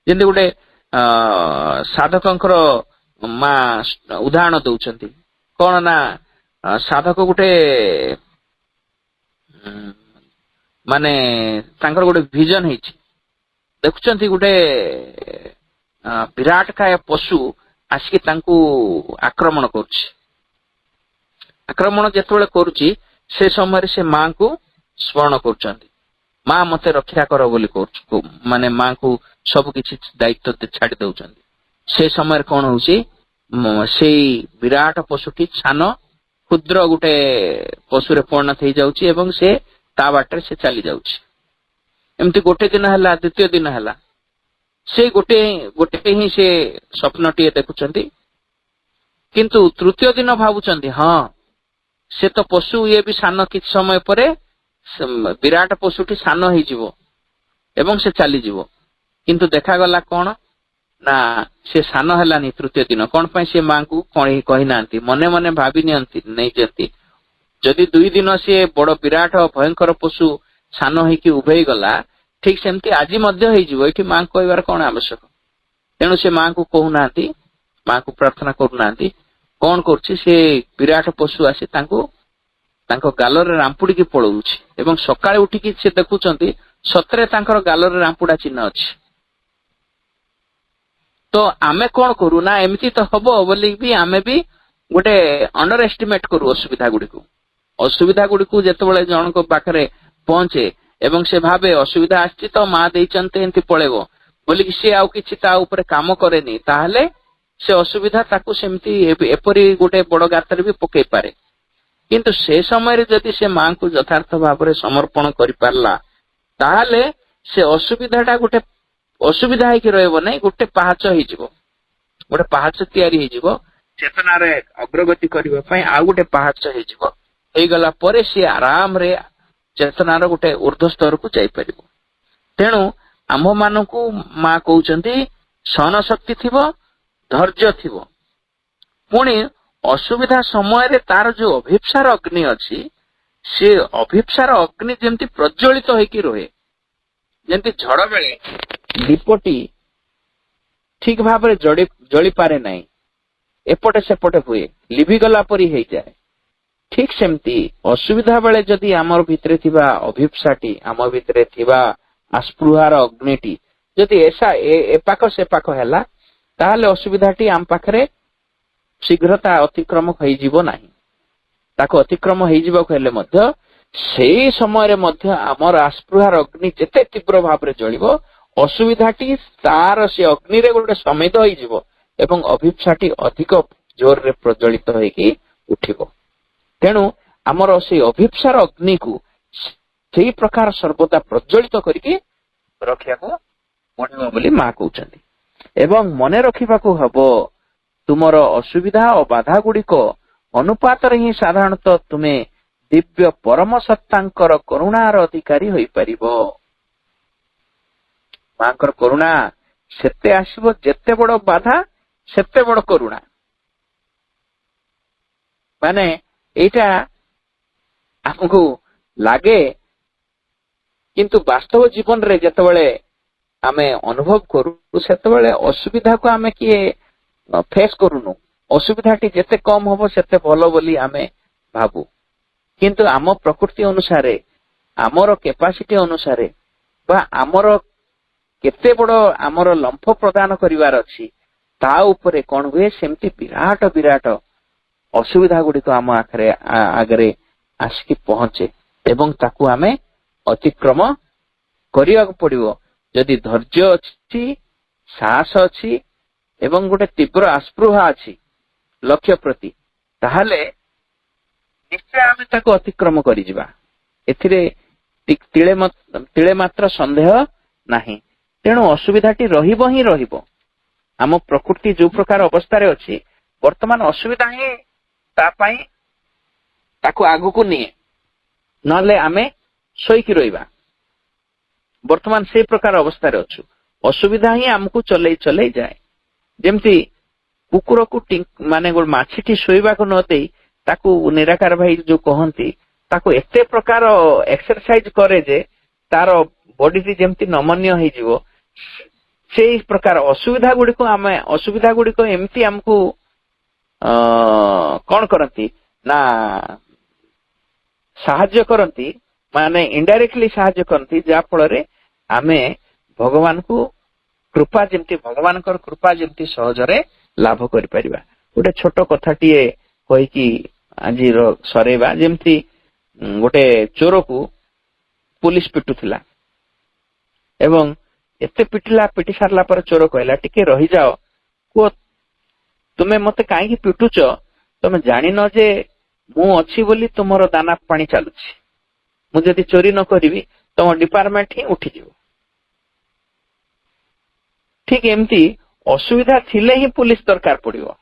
ଯେମିତି ଗୋଟେ ସାଧକଙ୍କର ମା ଉଦାହରଣ ଦଉଛନ୍ତି। କଣ ନା, ସାଧକ ଗୋଟେ ମାନେ ତାଙ୍କର ଗୋଟେ ଭିଜନ ହେଇଛି। ଦେଖୁଛନ୍ତି ଗୋଟେ ବିରାଟକାୟ ପଶୁ ଆସିକି ତାଙ୍କୁ ଆକ୍ରମଣ କରୁଛି। ଆକ୍ରମଣ ଯେତେବେଳେ କରୁଛି, ସେ ସମୟରେ ସେ ମାଙ୍କୁ ସ୍ମରଣ କରୁଛନ୍ତି। ମା ମତେ ରକ୍ଷା କର ବୋଲି କରୁଛୁ, ମାନେ ମାଙ୍କୁ ସବୁ କିଛି ଦାୟିତ୍ୱ ଛାଡି ଦଉଛନ୍ତି। ସେ ସମୟରେ କଣ ହଉଛି, ସେଇ ବିରାଟ ପଶୁଟି କ୍ଷୁଦ୍ର ଗୋଟେ ପଶୁରେ ପରିଣତ ହେଇଯାଉଛି ଏବଂ ସେ ତା ବାଟରେ ସେ ଚାଲି ଯାଉଛି। ଏମିତି ଗୋଟେ ଦିନ ହେଲା, ଦ୍ୱିତୀୟ ଦିନ ହେଲା, ସେ ଗୋଟେ ହିଁ ସେ ସ୍ୱପ୍ନଟିଏ ଦେଖୁଛନ୍ତି। କିନ୍ତୁ ତୃତୀୟ ଦିନ ଭାବୁଛନ୍ତି, ହଁ ସେ ତ ପଶୁ, ଇଏ ବି ସାନ, କିଛି ସମୟ ପରେ ବିରାଟ ପଶୁଟି ସାନ ହେଇଯିବ ଏବଂ ସେ ଚାଲିଯିବ। କିନ୍ତୁ ଦେଖାଗଲା କଣ ନା, ସେ ସାନ ହେଲାନି ତୃତୀୟ ଦିନ। କଣ ପାଇଁ? ସେ ମାଙ୍କୁ କହିନାହାନ୍ତି, ମନେ ମନେ ଭାବି ନେଇଛନ୍ତି। ଯଦି 2 ଦିନ ସିଏ ବଡ ବିରାଟ ଭୟଙ୍କର ପଶୁ ସାନ ହେଇକି ଉଭେଇ ଗଲା, ଠିକ ସେମିତି ଆଜି ମଧ୍ୟ ହେଇଯିବ। ଏଠି ମାଙ୍କୁ କହିବାର କଣ ଆବଶ୍ୟକ? ତେଣୁ ସେ ମାଙ୍କୁ କହୁନାହାନ୍ତି, ମାଙ୍କୁ ପ୍ରାର୍ଥନା କରୁନାହାନ୍ତି। କଣ କରୁଛି, ସେ ବିରାଟ ପଶୁ ଆସି ତାଙ୍କ ଗାଲରେ ରାମ୍ପୁଡିକି ପଳଉଛି ଏବଂ ସକାଳେ ଉଠିକି ସେ ଦେଖୁଛନ୍ତି ସତରେ ତାଙ୍କର ଗାଲରେ ରାମ୍ପୁଡା ଚିହ୍ନ ଅଛି। ତ ଆମେ କଣ କରୁ ନା, ଏମିତି ତ ହବ ବୋଲି ବି ଆମେ ବି ଗୋଟେ ଅଣ୍ଡର ଏଷ୍ଟିମେଟ କରୁ ଅସୁବିଧା ଗୁଡ଼ିକୁ ଯେତେବେଳେ ଜଣଙ୍କ ପାଖରେ ପହଞ୍ଚେ ଏବଂ ସେ ଭାବେ ଅସୁବିଧା ଆସିଛି ତ ମା ଦେଇଛନ୍ତି ଏମିତି ପଳେଇବ ବୋଲିକି ସିଏ ଆଉ କିଛି ତା ଉପରେ କାମ କରେନି, ତାହେଲେ ସେ ଅସୁବିଧା ତାକୁ ସେମିତି ଏପରି ଗୋଟେ ବଡ ଗାତରେ ବି ପକେଇ ପାରେ। କିନ୍ତୁ ସେ ସମୟରେ ଯଦି ସେ ମାଙ୍କୁ ଯଥାର୍ଥ ଭାବରେ ସମର୍ପଣ କରିପାରିଲା, ତାହେଲେ ସେ ଅସୁବିଧାଟା ଗୋଟେ ଅସୁବିଧା ହେଇକି ରହିବ ନାହିଁ, ଗୋଟେ ପାହାଚ ହେଇଯିବ, ଗୋଟେ ପାହାଚ ତିଆରି ହେଇଯିବ। ଚେତନାରେ ଅଗ୍ରଗତି କରିବା ପାଇଁ ଆଉ ଗୋଟେ ପାହାଚ ହେଇଗଲା ପରେ ସିଏ ଆରାମରେ ଚେତନାର ଗୋଟେ ଉର୍ଦ୍ଧ୍ୱ ସ୍ତରକୁ ଯାଇପାରିବ। ତେଣୁ ଆମ୍ଭ ମାନଙ୍କୁ ମା କହୁଛନ୍ତି ସହନ ଶକ୍ତି ଥିବ, ଧୈର୍ଯ୍ୟ ଥିବ, ପୁଣି ଅସୁବିଧା ସମୟରେ ତାର ଯୋଉ ଅଭିପ୍ସାର ଅଗ୍ନି ଅଛି, ସେ ଅଭିପ୍ସାର ଅଗ୍ନି ଯେମିତି ପ୍ରଜ୍ୱଳିତ ହେଇକି ରୁହେ। ଯେମିତି ଝଡ଼ ବେଳେ ଦୀପଟି ठीक भाव जली पारे नहीं, एपटे सेपटे हुए, लिभिगला परी हो जाए। ठीक सेमती असुविधा बेले जदि आमर भितरे थिबा अभिप्साटी, आम भितरे थिबा आस्पृहार अग्निटी जदि ऐसा एपाख सेपाख हैला, ताहले असुविधाटी आम पाखरे शीघ्रता अतिक्रम होइजिबो नाही। ताको अतिक्रम होइजिबाक हेले मध्य सेई समय रे मध्य आमर आस्पृहार अग्नि जेते तीव्र भाव रे जळिबो, असुविधाटी तार से अग्नि रे गोटे समेत होइजिबो एवं अभिप्साटी अधिक जोर रे प्रज्वलित होइकी उठिबो। तेणु आमर से अभिप्सार अग्नि को सेई प्रकार सर्वदा प्रज्वलित करिकी रखिया को पड़िबो बोली मां कहउछन्ती। एवं मने रखिबा को हबो, तुमर असुविधा और बाधा गुड़िक अनुपात रे ही साधारणतः तुमे दिव्य परम सत्तांकर करुणार अधिकारी होई परिबो। मांकर करुणा सेते आसीबो, जेते बड़ बाधा सेते बड़ करुणा। माने एटा हमको लागे, किंतु वास्तव जीवन रे जतबेले आमे अनुभव करू सेतबेले असुविधा को आमे किए फेस करूनु। असुविधाटी जेते कम होबो सेते भलो बोली आमे भाबू, किंतु आम प्रकृति अनुसारे, आमर कैपेसिटी अनुसारे बा आमर केते बड़ आमर लंफ प्रदान करिवार अछि, ता उपरे कोन हुए सेमती विराट विराट असुविधा गुड़िक आम आगरे आसिकी पहुंचे एवं ताकू आमे अतिक्रम करिया पड़िबो। जदि धैर्य अछि, साहस अछि एवं गोटे तीव्र आस्पृहा अछि लक्ष्य प्रति, ताहले निश्चय आमे ताको अतिक्रम करि जिबा। एथिरे तिळे मात्र संदेह नाही। तेणु असुविधाटी रहिबो ही रहिबो। आम प्रकृति जो प्रकार अवस्था रे अछि, वर्तमान असुविधा ही ता पई ताको आगु को निये, नले आमे सोईकी रहिबा। वर्तमान से प्रकार अवस्था रे अछु, असुविधा ही हमको चले चले जाए। जेमती कुकुर को माने गोल माछीटी सोईबा को न देई ताकू निराकार भाई जो कहंती, ताकू एते प्रकार एक्सरसाइज करे जे तार बॉडी टी जेमती नमनीय होई जिवो। से प्रकार असुविधा गुडी को आमे असुविधा गुडी को एमती हमको कौन करती ना साहाय्य करती, माने इनडायरेक्टली साहाय्य करती, जा फल रे आमे भगवान को कृपा जेमती भगवान कर कृपा जेमती सहजरे लाभ करि परिबा। गोटे छोट कथाटीए कहि कि आजि सरेबा। जेमती गोटे चोर को पुलिस पिटुथिला एवं एते पिटिला, पिटी सारला पर चोर कहला, टिके रही जाओ को तुमे मते काहे कि पिटुच, तुमे जानि न जे मु अछि बोली तुमरो दाना पानी चालुछि। मु जदि चोरी न करिवि तुम डिपार्टमेंट ही उठी जिवो। ठीक एमती असुविधा थिले ही पुलिस दरकार पड़िबो।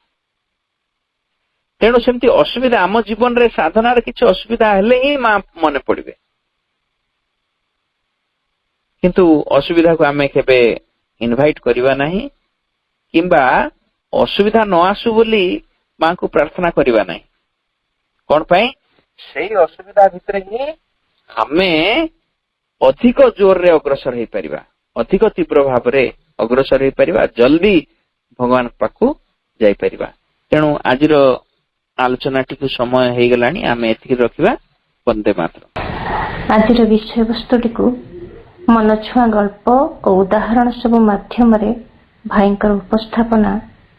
तेणु सेमती असुविधा आम जीवन रे साधनार किछि असुविधा हेले ही मां मने पड़िबे, किंतु असुविधा को आमे केबे इनवाइट करिवा नाही, किंबा असुविधा न आसु बोली मां को प्रार्थना करिवा नाही। कोन पई सेही असुविधा भितरे ही आमे अधिक जोर रे अग्रसर हे परिबा, अधिक तीव्र भाव रे अग्रसर हे परिबा, जल्दी भगवान पाखु जाई परिबा। तेणु आजिर आलोचना टिकु समय हे गलानी, आमे एथि रखिबा। वंदे मातरम। आजिर विषय वस्तु टिकु मनछुआ गल्प और उदाहरण सब माध्यम रे भाईंकर उपस्थापना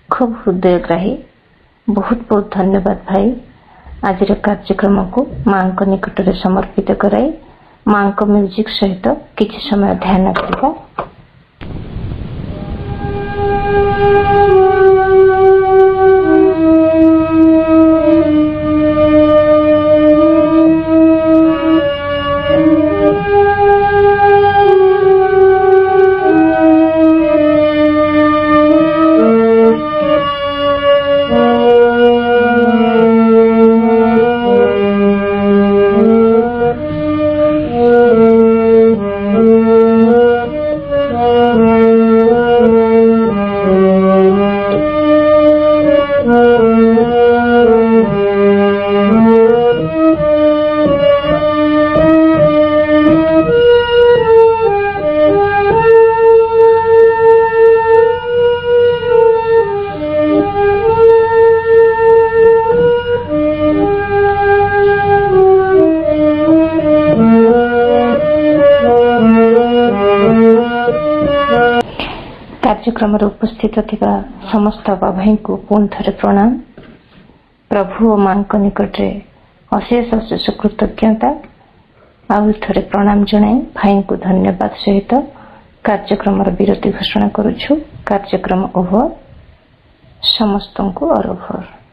खूब हृदयग्राही। बहुत बहुत धन्यवाद भाई। आज कार्यक्रम को मां को निकट रे समर्पित कराई मां को म्यूजिक सहित किछि समय ध्यान रखिबा। କାର୍ଯ୍ୟକ୍ରମରେ ଉପସ୍ଥିତ ଥିବା ସମସ୍ତ ଭାଇ को पुणी थे प्रणाम। प्रभु और मां निकटରେ अशेष अशेष कृतज्ञता आउ थे प्रणाम जनाई भाई को धन्यवाद सहित कार्यक्रम विरति घोषणा करुछु। कार्यक्रम ओभर। समस्त को अरभर।